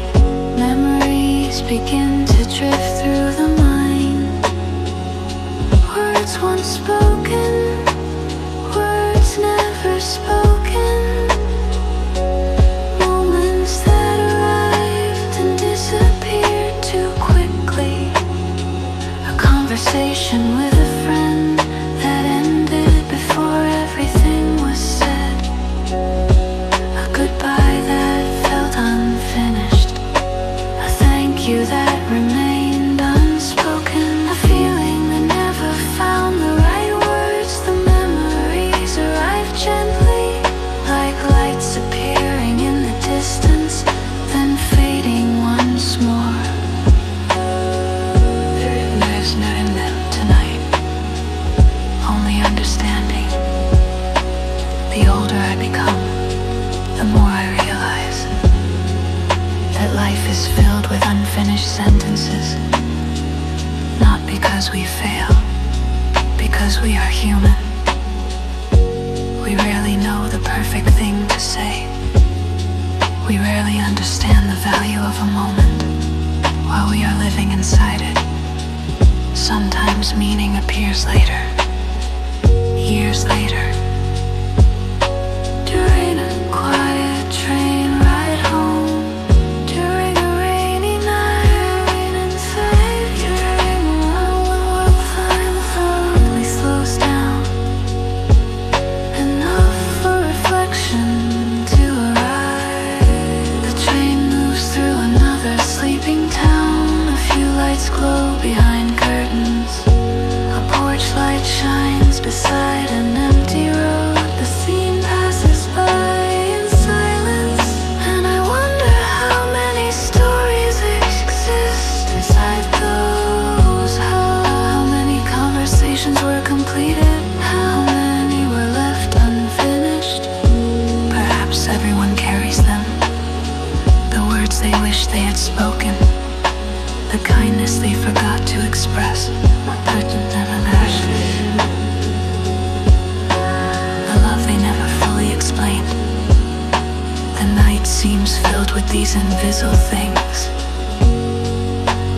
memories begin to drift through the mind. Words once spoken, words never spoken, moments that arrived and disappeared too quickly. A conversation with a friend that ended before everything was said. A goodbye that felt unfinished. A thank you that remained unspoken. A feeling that never found the right words. The memories arrive gently, like lights appearing in the distance, then fading once more. There's not in them tonight, only understanding. The older I become, the more I realize that life is filled with unfinished sentences. Not because we fail, because we are human. We rarely know the perfect thing to say. We rarely understand the value of a moment while we are living inside it. Sometimes meaning appears later, years later. During a quiet train ride home, during a rainy night inside, during a world finally slows down, enough for reflection to arrive. The train moves through another sleeping town. A few lights glow behind curtains. A porch light shines beside an empty road. The scene passes by in silence, and I wonder how many stories exist inside those. How many conversations were completed? How many were left unfinished? Perhaps everyone carries them, the words they wish they had spoken, the kindness they forgot to express, the love they never fully explained. The night seems filled with these invisible things,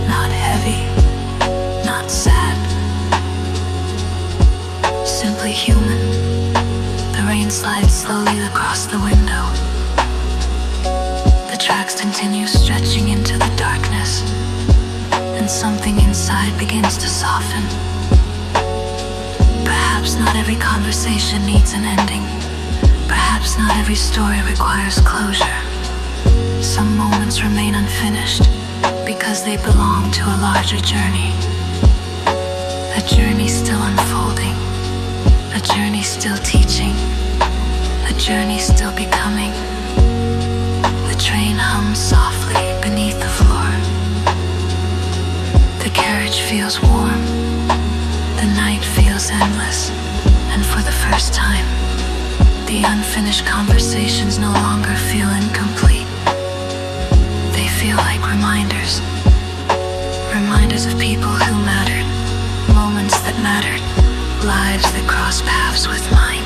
not heavy, not sad, simply human. The rain slides slowly across the window. The tracks continue stretching into the darkness, and something inside begins to soften. Perhaps not every conversation needs an ending. Perhaps not every story requires closure. Some moments remain unfinished because they belong to a larger journey. A journey still unfolding, a journey still teaching, a journey still becoming. The train hums softly beneath the floor. The carriage feels warm, the night feels endless, and for the first time, the unfinished conversations no longer feel incomplete. They feel like reminders, reminders of people who mattered, moments that mattered, lives that cross paths with mine.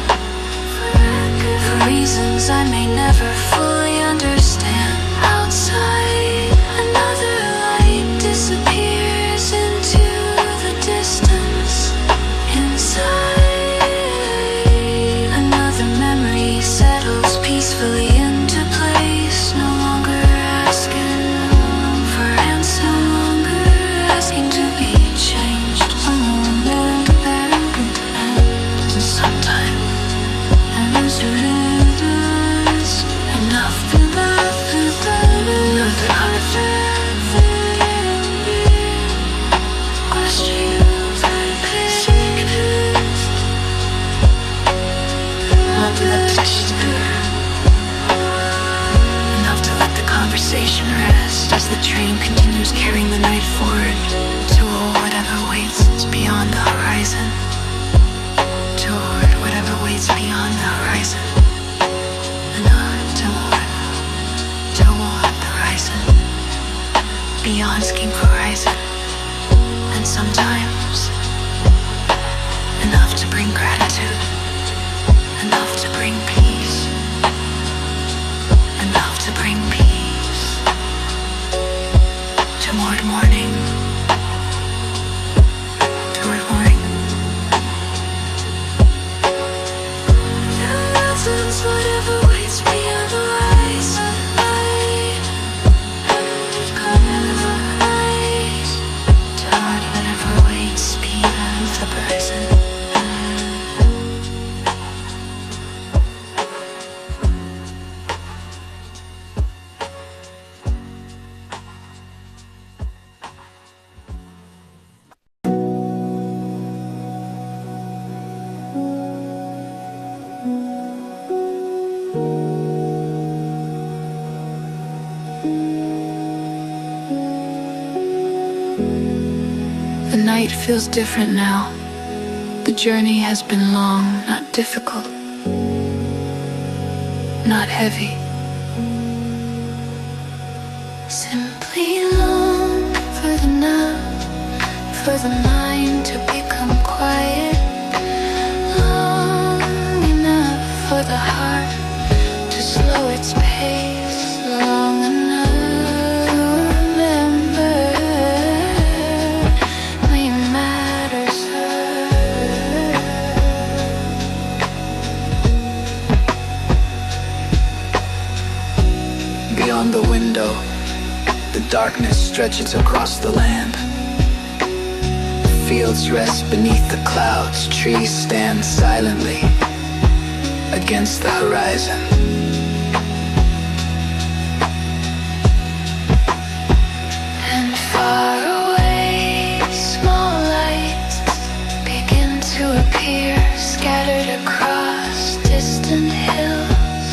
For reasons I may never fully understand, outside another light disappears into the distance. Inside another memory settles peacefully into place. No longer asking for answer, no longer asking to be changed. And sometime enough to love, another questions enough to let the conversation rest as the train continues carrying the night forward toward whatever waits beyond the horizon. Toward whatever waits beyond the horizon. Toward the horizon. Beyond scheme horizon. And sometimes enough enough to bring gratitude, enough to bring peace, enough to bring peace. Toward morning, toward morning. The mountains, whatever waits me on the horizon. Toward whatever waits beyond the horizon. The night feels different now. The journey has been long, not difficult, not heavy. Simply long for the now, for the mind to become quiet. Long enough for the heart to slow its pace. Long enough to remember we matters her. Beyond the window, the darkness stretches across the land. Fields rest beneath the clouds, trees stand silently against the horizon. And far away, small lights begin to appear, scattered across distant hills.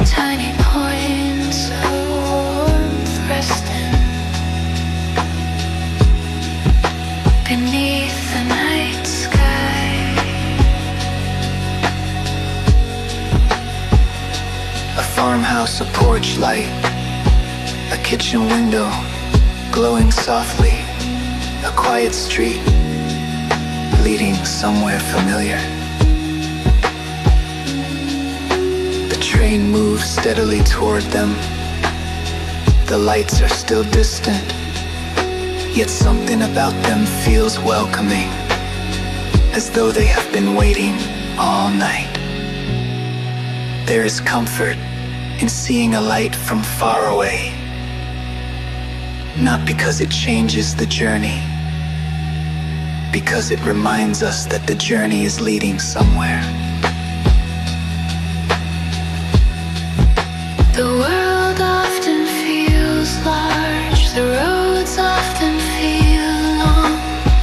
Tiny points of warmth resting beneath the night sky. A farmhouse, a porch light, a kitchen window glowing softly, a quiet street leading somewhere familiar. The train moves steadily toward them. The lights are still distant, yet something about them feels welcoming, as though they have been waiting all night. There is comfort in seeing a light from far away, not because it changes the journey, because it reminds us that the journey is leading somewhere. The world often feels large, the roads often feel long,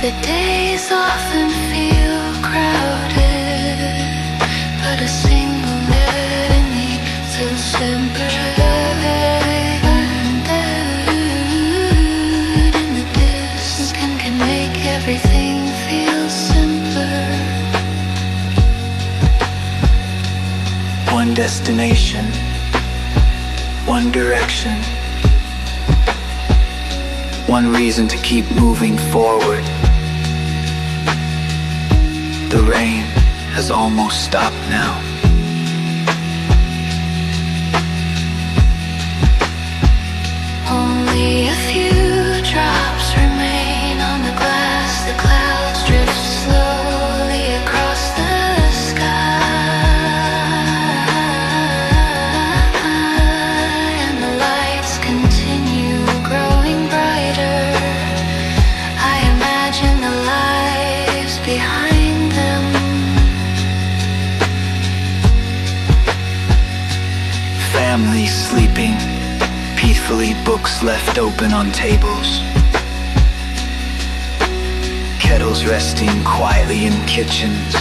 the days often feel crowded, but a single letter needs a simple in the distance can make everything feel simpler. One destination, one direction, one reason to keep moving forward. The rain has almost stopped now. Only a few drops remain on the glass. The clouds drift slowly across the sky, and the lights continue growing brighter. I imagine the lives behind them. Families sleeping peacefully, books left open on tables, kettles resting quietly in kitchens,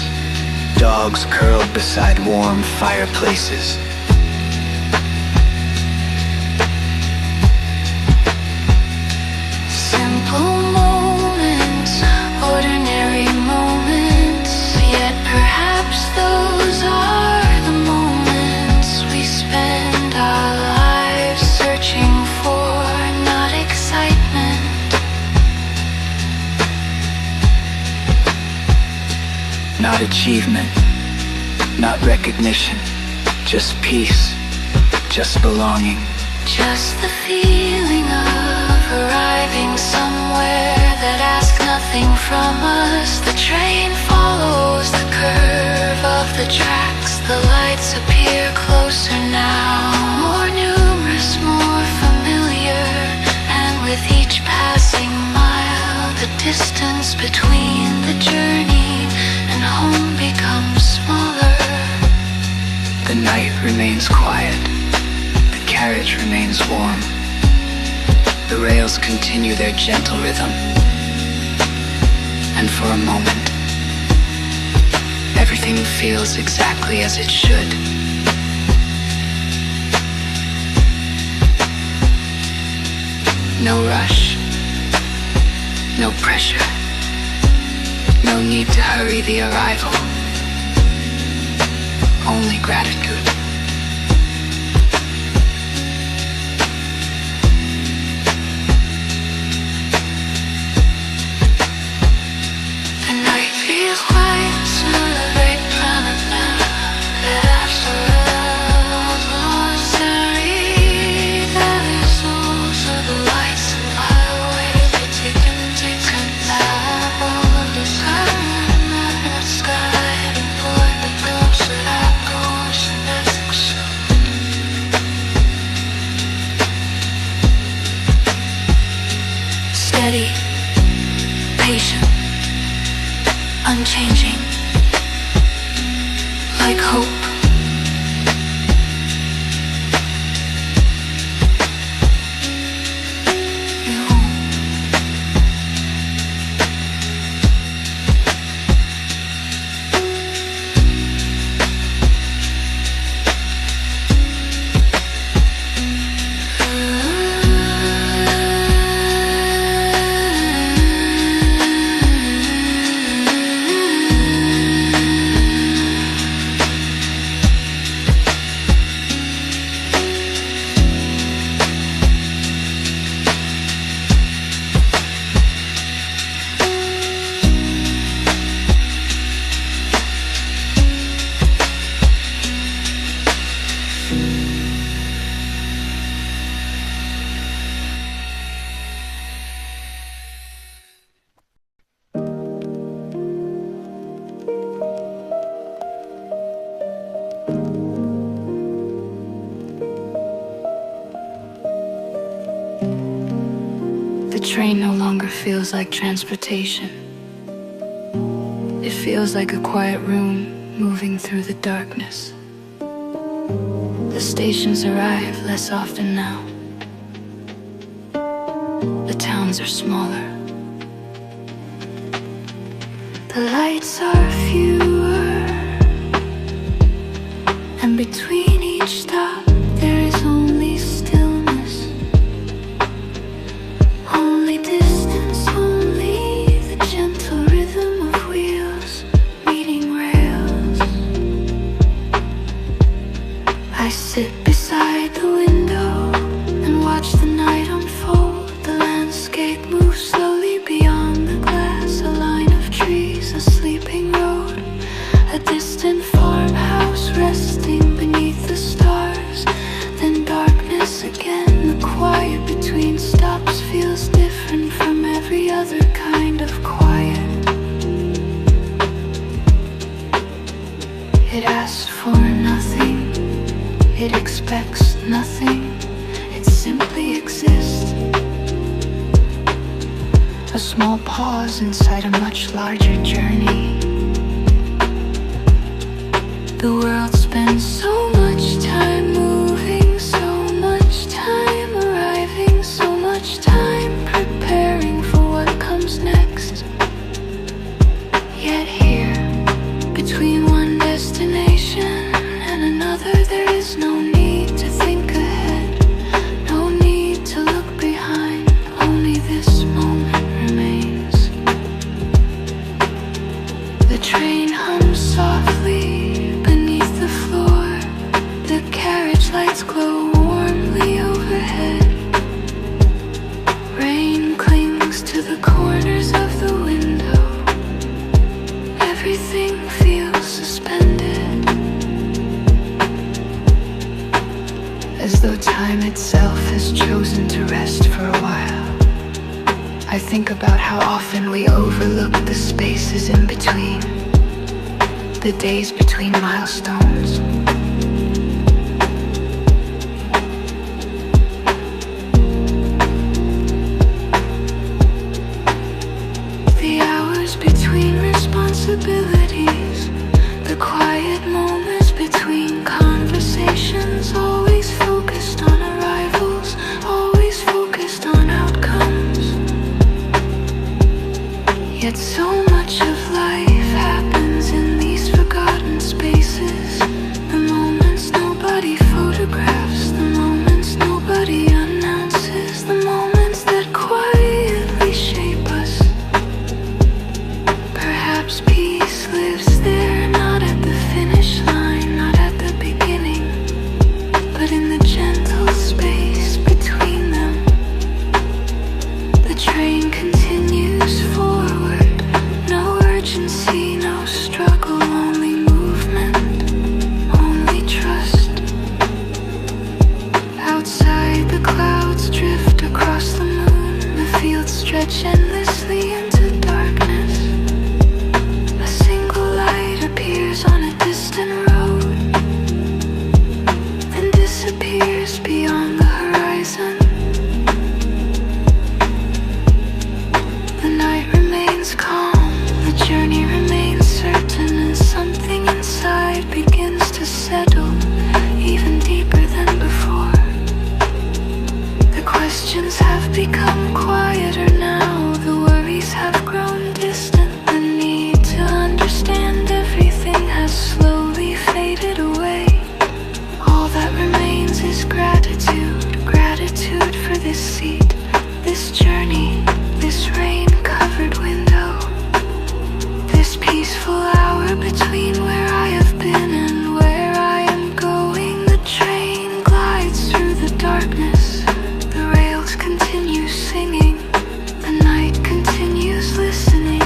dogs curled beside warm fireplaces. Simple moments, ordinary moments, yet perhaps those are the moments we spend our lives searching for, not excitement, achievement, not recognition, just peace, just belonging. Just the feeling of arriving somewhere that asks nothing from us. The train follows the curve of the tracks. The lights appear closer now, more numerous, more familiar. And with each passing mile, the distance between the journey and home becomes smaller. The night remains quiet. The carriage remains warm. The rails continue their gentle rhythm. And for a moment, everything feels exactly as it should. No rush, no pressure, no need to hurry the arrival. Only gratitude. The night feels right, celebrate planet now. Let after all glossary, that is also the lights and highways. They taken now. All of the sun and the sky, and boy, the closer that goes, and that's steady, patient, unchanging, like hope. The train no longer feels like transportation. It feels like a quiet room moving through the darkness. The stations arrive less often now. The towns are smaller. The lights are fewer. And between each stop there is only stillness. Only distance, only the gentle rhythm of wheels meeting rails. I sit beside the window and watch the night unfold. The landscape moves slowly beyond the glass. A line of trees, a sleeping road, a distant farmhouse resting beneath the stars. Then darkness again. The quiet between stops feels different from every other kind of quiet. It asks for nothing. It expects nothing. It simply exists. A small pause inside a much larger journey. The world spends so much time moving, so much time arriving, so much time preparing for what comes next. Yet here, between one destination and another, there is no need to think ahead, no need to look behind. Only this moment remains. The train hums softly beneath the floor. I think about how often we overlook the spaces in between, the days between milestones. The hours between responsibilities, the quiet moments between conversations, always focused on arrivals, always focused on outcomes. Yet so much of life happens in these forgotten spaces, the moments nobody photographs, the moments nobody announces, the moments that quietly shape us. Perhaps peace lives there, not at the finish line, not at the beginning, but in the gentle space between them. The train continues forward, no urgency, no struggle, only movement, only trust. Outside the clouds drift across the moon, the fields stretch endlessly into darkness. A single light appears on a distant road, then disappears beyond the horizon. The night remains calm, the journey remains certain, and something inside begins to settle, even deeper than before. The questions have become quieter now, the worries have grown distant, the need to understand everything has slowly faded away. All that remains is gratitude, gratitude for this seat, this journey, this rain-covered window, this peaceful hour between where I have been and where I am going. The train glides through the darkness, the rails continue singing, the night continues listening,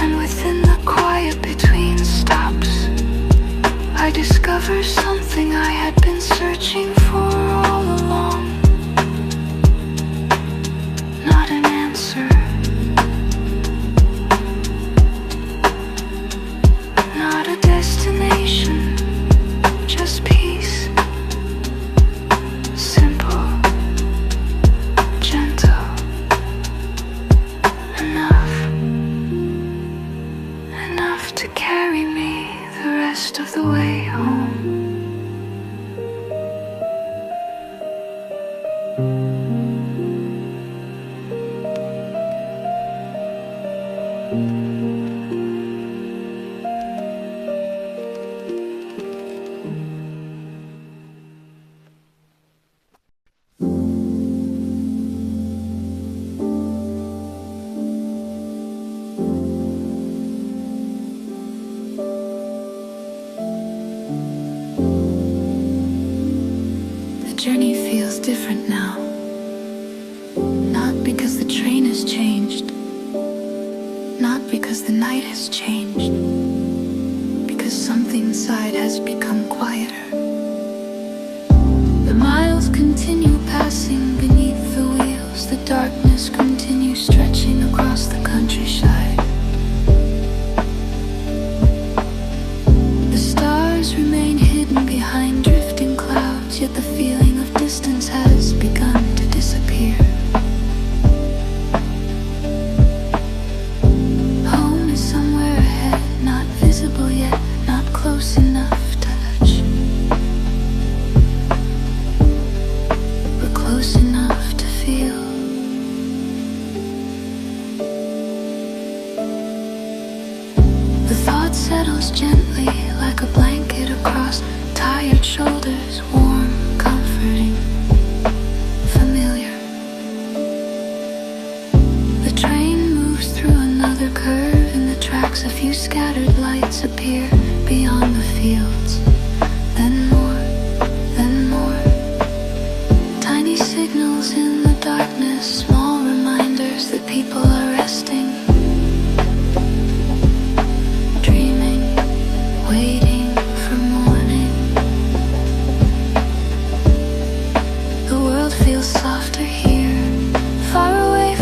and within the quiet between stops, I discover something I had been searching for all along. Not an answer, not a destination, just peace. Simple, gentle, enough, enough to carry me the rest of the way home. The journey feels different now, not because the train has changed, not because the night has changed, because something inside has become quieter. The miles continue passing beneath the wheels, the darkness continues stretching across the countryside. The stars remain hidden behind drifting clouds, yet the feeling of distance has begun to disappear. Home is somewhere ahead, not visible yet, not close enough to touch, but close enough to feel. The thought settles gently like a blanket across tired shoulders, warm, comforting, familiar. The train moves through another curve in the tracks, a few scattered lights appear beyond the fields. Then more, then more. Tiny signals in the darkness, small reminders that people are resting, dreaming, waiting for morning. The world feels softer here, far away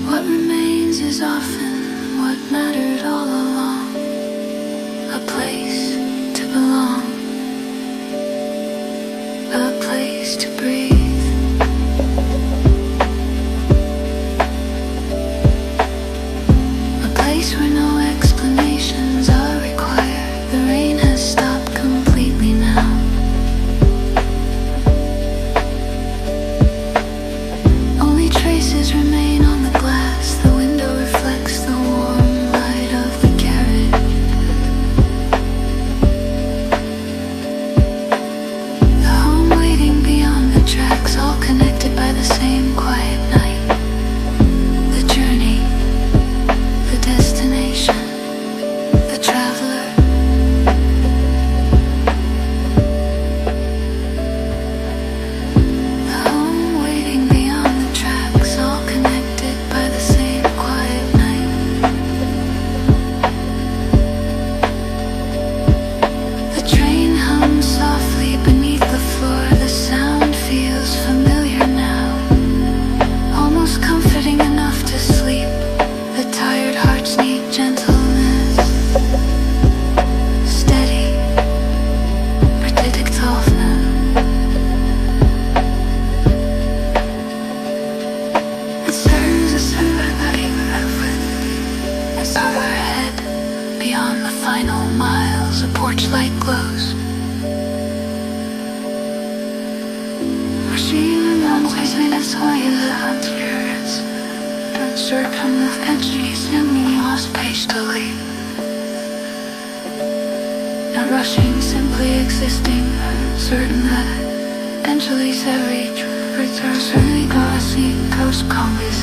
What remains is often what mattered all along. A place to belong, a place to breathe. A place where no explanations are required. The rain has stopped completely now. Only traces remain on the glass. The window reflects the warm light of the carrot. The home waiting beyond the tracks, all connected by the same quiet night. The journey, the destination, the traveler. The home waiting beyond the tracks, all connected by the same quiet night. The train hums softly beneath the floor. The sound feels familiar now, almost comforting enough to sleep. The tired hearts need gentleness, steady, predictable. It serves as everybody as overhead, beyond the final miles, a porch light glows. Not rushing, simply existing, certain that Angeles every return, certainly glossy, coast compass,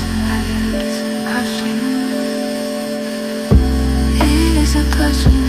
it is a blessing.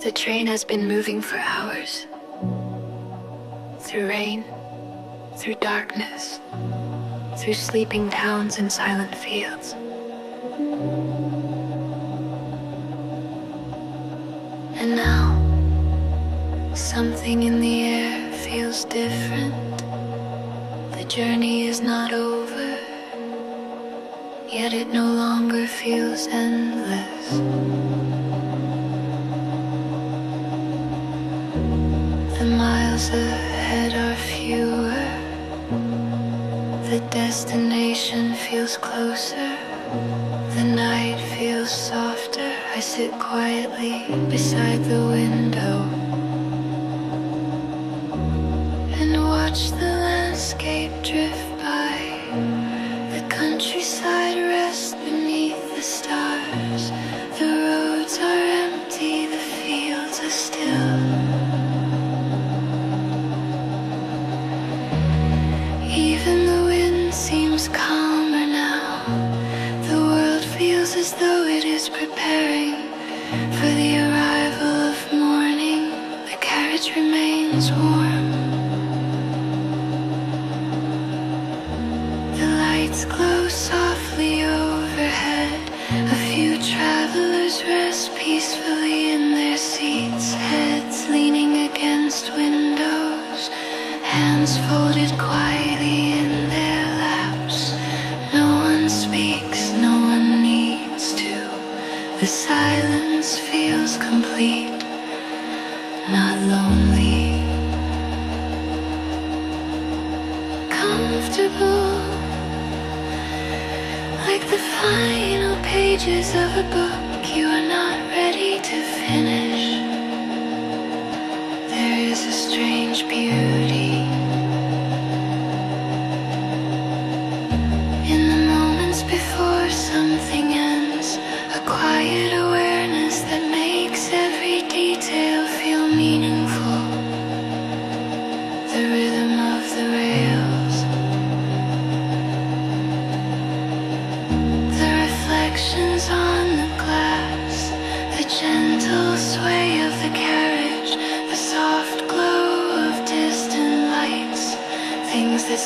The train has been moving for hours. Through rain, through darkness, through sleeping towns and silent fields. And now, something in the air feels different. The journey is not over, yet it no longer feels endless. The miles ahead are fewer. The destination feels closer. The night feels softer. I sit quietly beside the window and watch the landscape drift by. The countryside rests beneath the stars. The roads are empty, the fields are still. Even the wind seems calmer now. The world feels as though it is preparing for the arrival of morning. The carriage remains warm. The lights glow softly overhead. A few travelers rest peacefully in their seats, heads leaning against windows, hands folded quietly in their laps. No one speaks, no one needs to. The silence feels complete, not lonely. Comfortable, like the final pages of a book you are not ready to finish. There is a strange beauty in the moment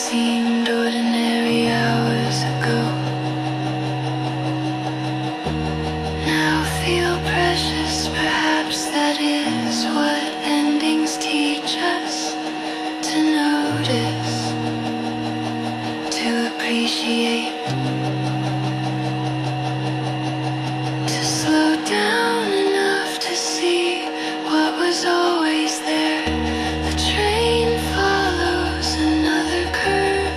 seemed ordinary hours ago now feel precious. Perhaps that is what endings teach us, to notice, to appreciate, to slow down enough to see what was always there. The train follows another curve,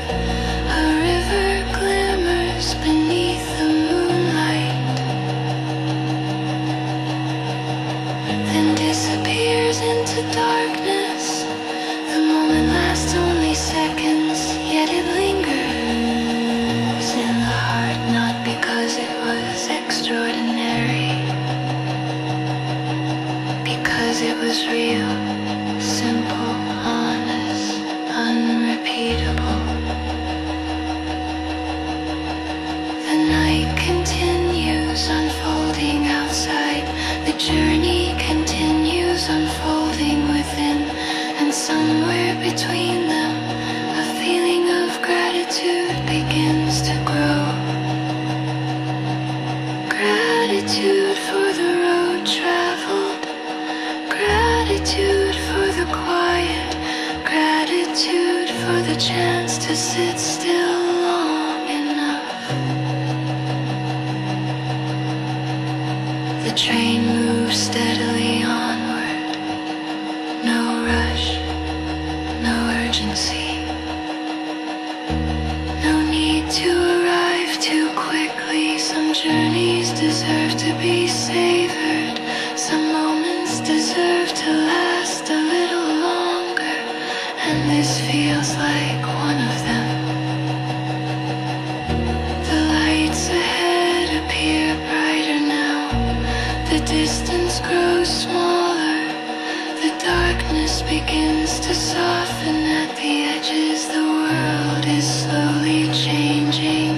a river glimmers beneath the moonlight, then disappears into darkness. The moment lasts only seconds, yet it lingers in the heart, not because it was extraordinary, because it was real, simple, honest, unrepeatable. The night continues unfolding outside, the journey continues unfolding within, and somewhere between them, a feeling of gratitude begins to grow. Gratitude for the road traveled, gratitude for the quiet, gratitude for the chance to sit still long enough. The train moves steadily onward, no rush, no urgency, no need to arrive too quickly. Some journeys deserve to be savored, some moments deserve to last a little longer, and this feels like one of them. The lights ahead appear brighter now, the distance grows smaller, the darkness begins to soften at the edges. The world is slowly changing,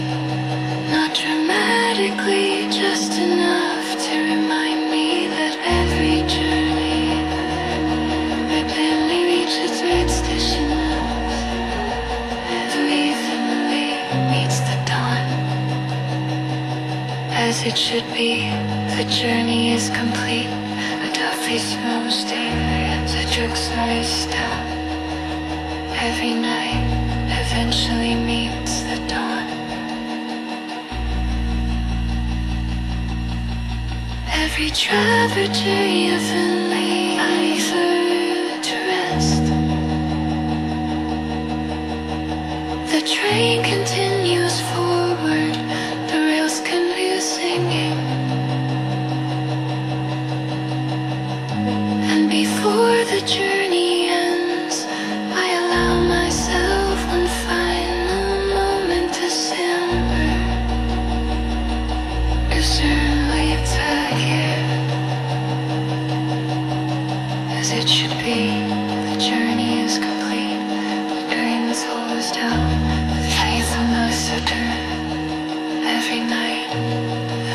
not dramatically, just enough to remind me that every journey that barely reaches its station, every family meets the dawn. As it should be, the journey is complete. A Duffy snows daily, the drugstore is stop. Every night eventually meets the dawn. Every trajectory evenly either to rest. The train continues forward, the rails continue singing, and before the journey ends, I allow myself one final moment to simmer. Certainly back here, as it should be. The journey is complete. The train slows down. The faithfulness return. Every night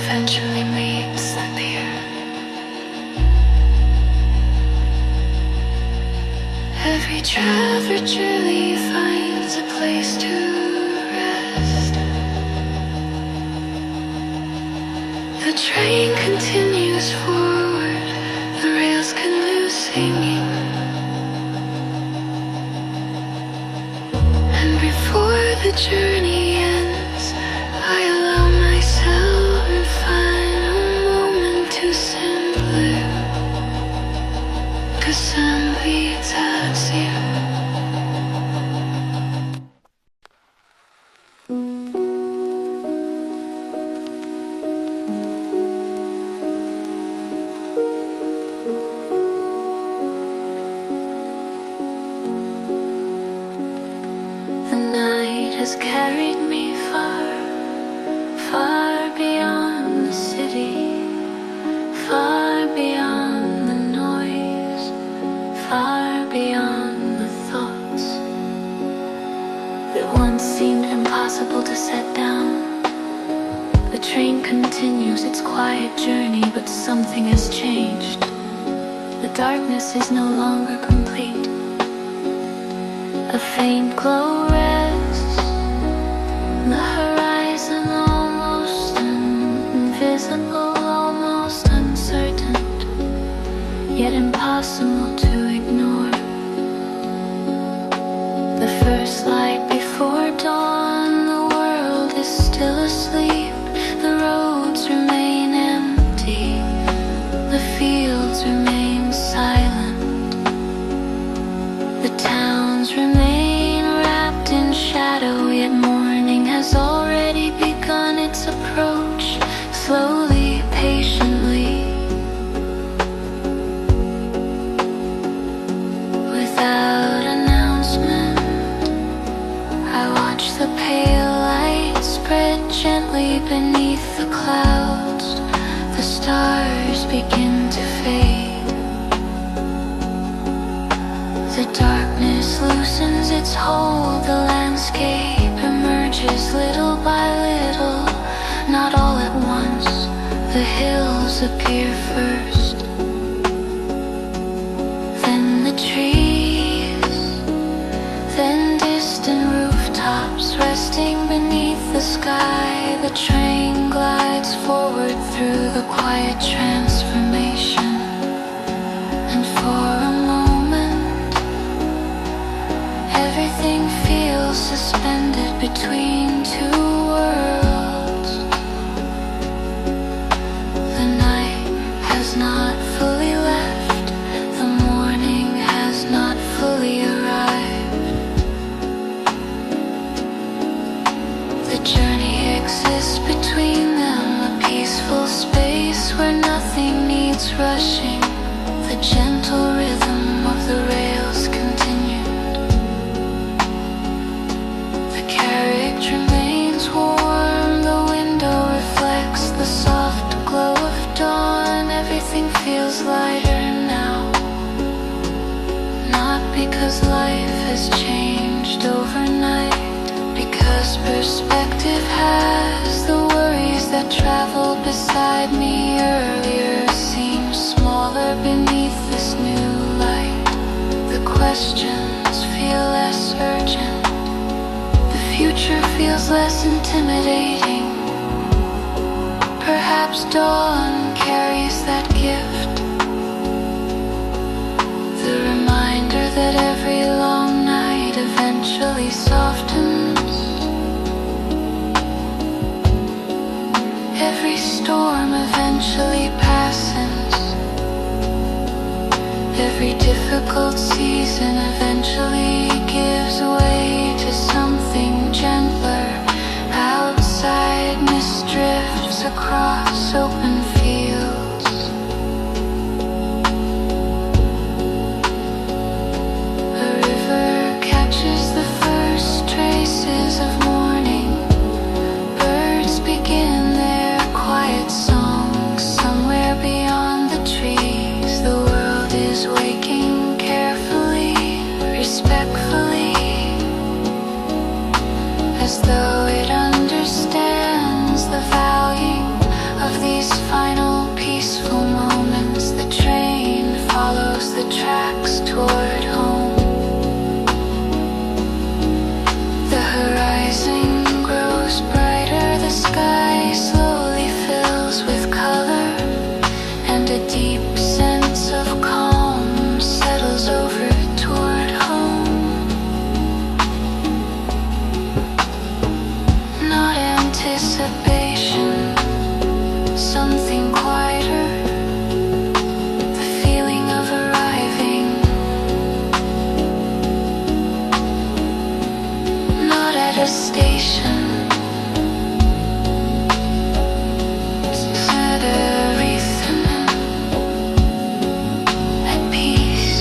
eventually meets the pier. Every traveler truly finds a place to rest. The train continues forward, the rails continue singing, and before the journey ends, I allow myself a final moment to simply, to simply touch you. Has carried me far, far beyond the city, far beyond the noise, far beyond the thoughts that once seemed impossible to set down. The train continues its quiet journey, but something has changed. The darkness is no longer complete. A faint glow rests impossible to ignore. The first light before dawn, the world is still asleep. The roads remain empty, the fields remain silent, the towns remain wrapped in shadow, yet morning has already begun its approach, slowly, patiently. Without announcement, I watch the pale light spread gently beneath the clouds. The stars begin to fade. The darkness loosens its hold. The landscape emerges little by little, not all at once. The hills appear first, then the trees, then distant rooftops resting beneath the sky. The train glides forward through the quiet transformation, and for a moment everything feels suspended between two worlds. The night has not fully left, the morning has not fully arrived. The journey exists between them, a peaceful space where nothing needs rushing. The gentle rhythm of the rails continued. The carriage remains warm, the window reflects the soft glow of dawn. Everything feels lighter now, not because life has changed overnight, because perspective has. The worries that traveled beside me earlier seem smaller beneath this new light. The questions feel less urgent, the future feels less intimidating. Perhaps dawn carries that gift, the reminder that every long night eventually softens. Every storm eventually passes. Every difficult season eventually gives way to something gentler. Outside mist drifts across open fields. A river catches the first traces of morning. Birds begin their quiet song somewhere beyond the trees. The world is waking carefully, respectfully, as though it understands the value of these final peaceful moments. The train follows the tracks toward home. The horizon grows brighter, the sky slowly fills with color, and a deep sense of calm settles over toward home. Not anticipation, something quieter, the feeling of arriving. Not at a station, at a rhythm, at peace.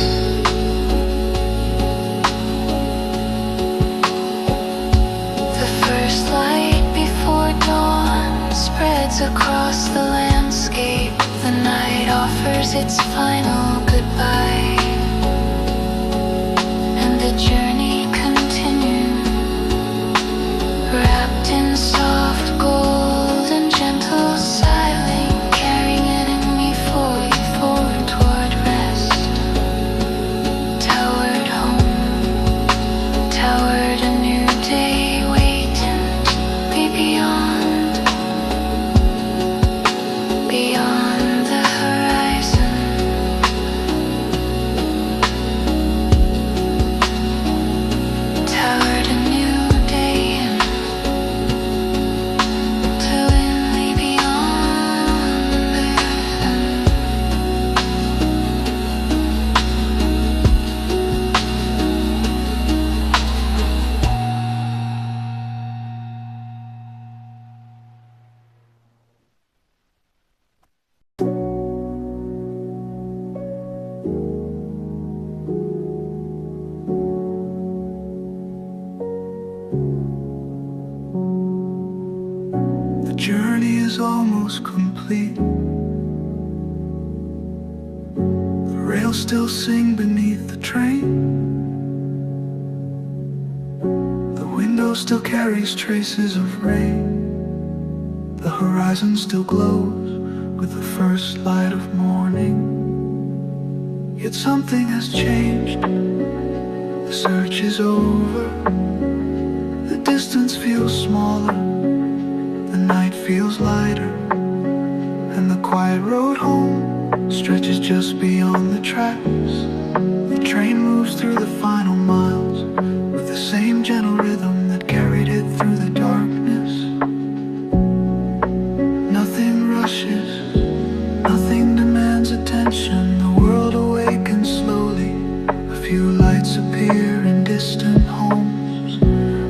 The first light before dawn spreads across the landscape. The night offers its final goodbye, and the journey continues, wrapped in soft gold and gentle sighing, carrying me forward toward rest, toward home, toward a new day waiting be beyond the horizon. The journey is almost complete. The rails still sing beneath the train. The window still carries traces of rain. The horizon still glows with the first light of morning. Yet something has changed. The search is over. The distance feels smaller. The night feels lighter. And the quiet road home stretches just beyond the tracks. The train moves through the final miles with the same gentle rhythm that carried it through the darkness. Nothing rushes, nothing demands attention. The world awakens slowly. A few lights appear in distant homes.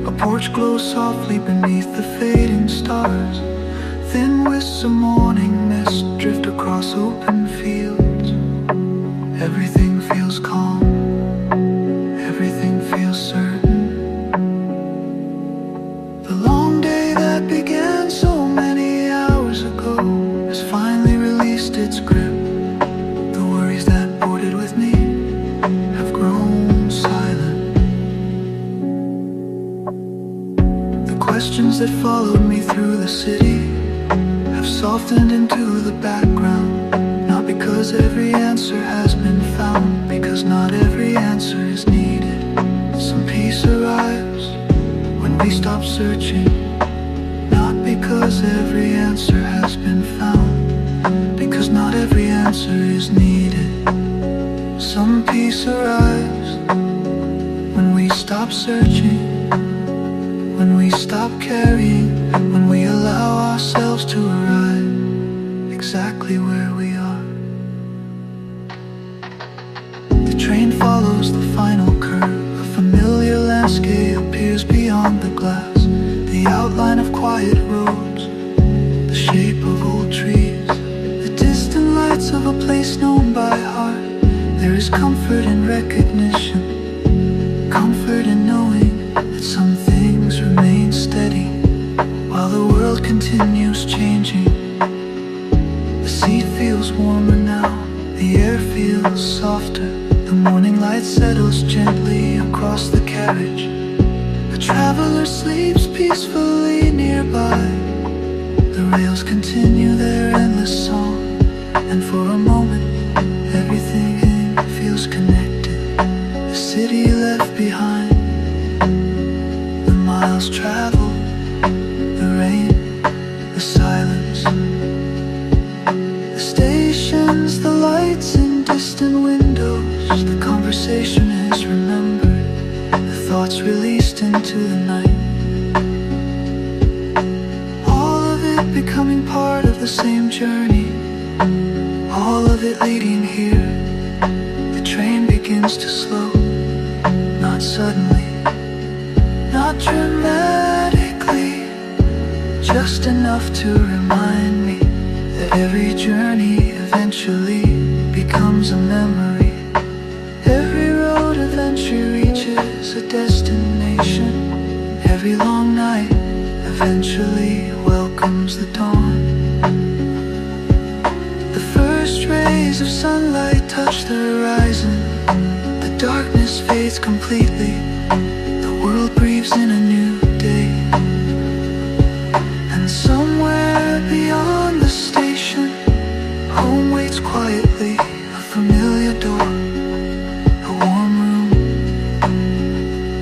A porch glows softly beneath the fading stars. Thin wisps of morning mist drift across open fields. Everything feels calm. Everything feels certain. The long day that began so many hours ago has finally released its grip. The worries that boarded with me have grown silent. The questions that followed me through the city have softened into the background. Not because every answer has been found, because not every answer is needed. Some peace arrives when we stop searching. Not because every answer has been found, because not every answer is needed. Some peace arrives when we stop searching, when we stop carrying, when we allow ourselves to arrive exactly where we are. The train follows the final curve. A familiar landscape appears beyond the glass. The outline of quiet roads, the shape of old trees, the distant lights of a place known by heart. There is comfort in recognition, comfort in knowing that some things remain steady while the world continues changing. The seat feels warmer now, the air feels softer. The morning light settles gently across the carriage. A traveler sleeps peacefully nearby. The rails continue their endless song, and for a moment everything feels connected. The city left behind, the miles traveled, the rain, the silence, the stations, the lights in distant windows. The conversation is remembered, the thoughts released into the night. All of it becoming part of the same journey, all of it leading here. The train begins to slow, not suddenly, not dramatically, just enough to remind me that every journey eventually becomes a memory. Every road eventually reaches a destination. Every long night eventually welcomes the dawn. The first rays of sunlight touch the horizon. The darkness fades completely. The world breathes in a new day. And somewhere beyond the station, home waits quietly. A familiar door, a warm room,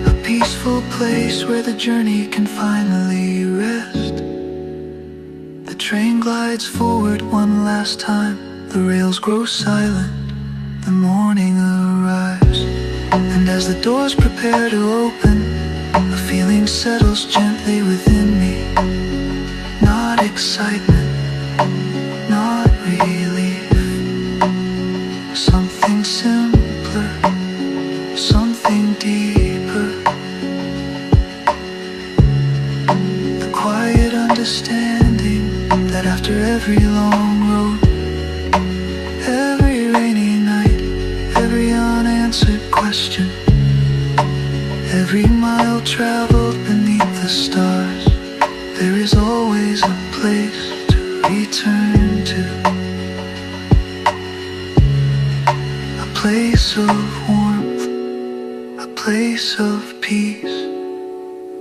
a peaceful place where the journey can finally rest. The train glides forward one last time. The rails grow silent, the morning arrives. And as the doors prepare to open, a feeling settles gently within me. Not excitement, not relief, something simpler, something deeper. The quiet understanding that after every long road, every rainy night, place of warmth, a place of peace,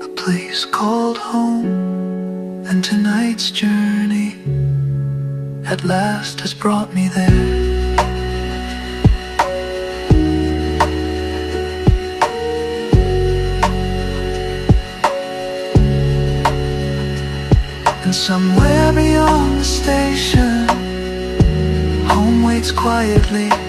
a place called home. And tonight's journey at last has brought me there. And somewhere beyond the station, home waits quietly.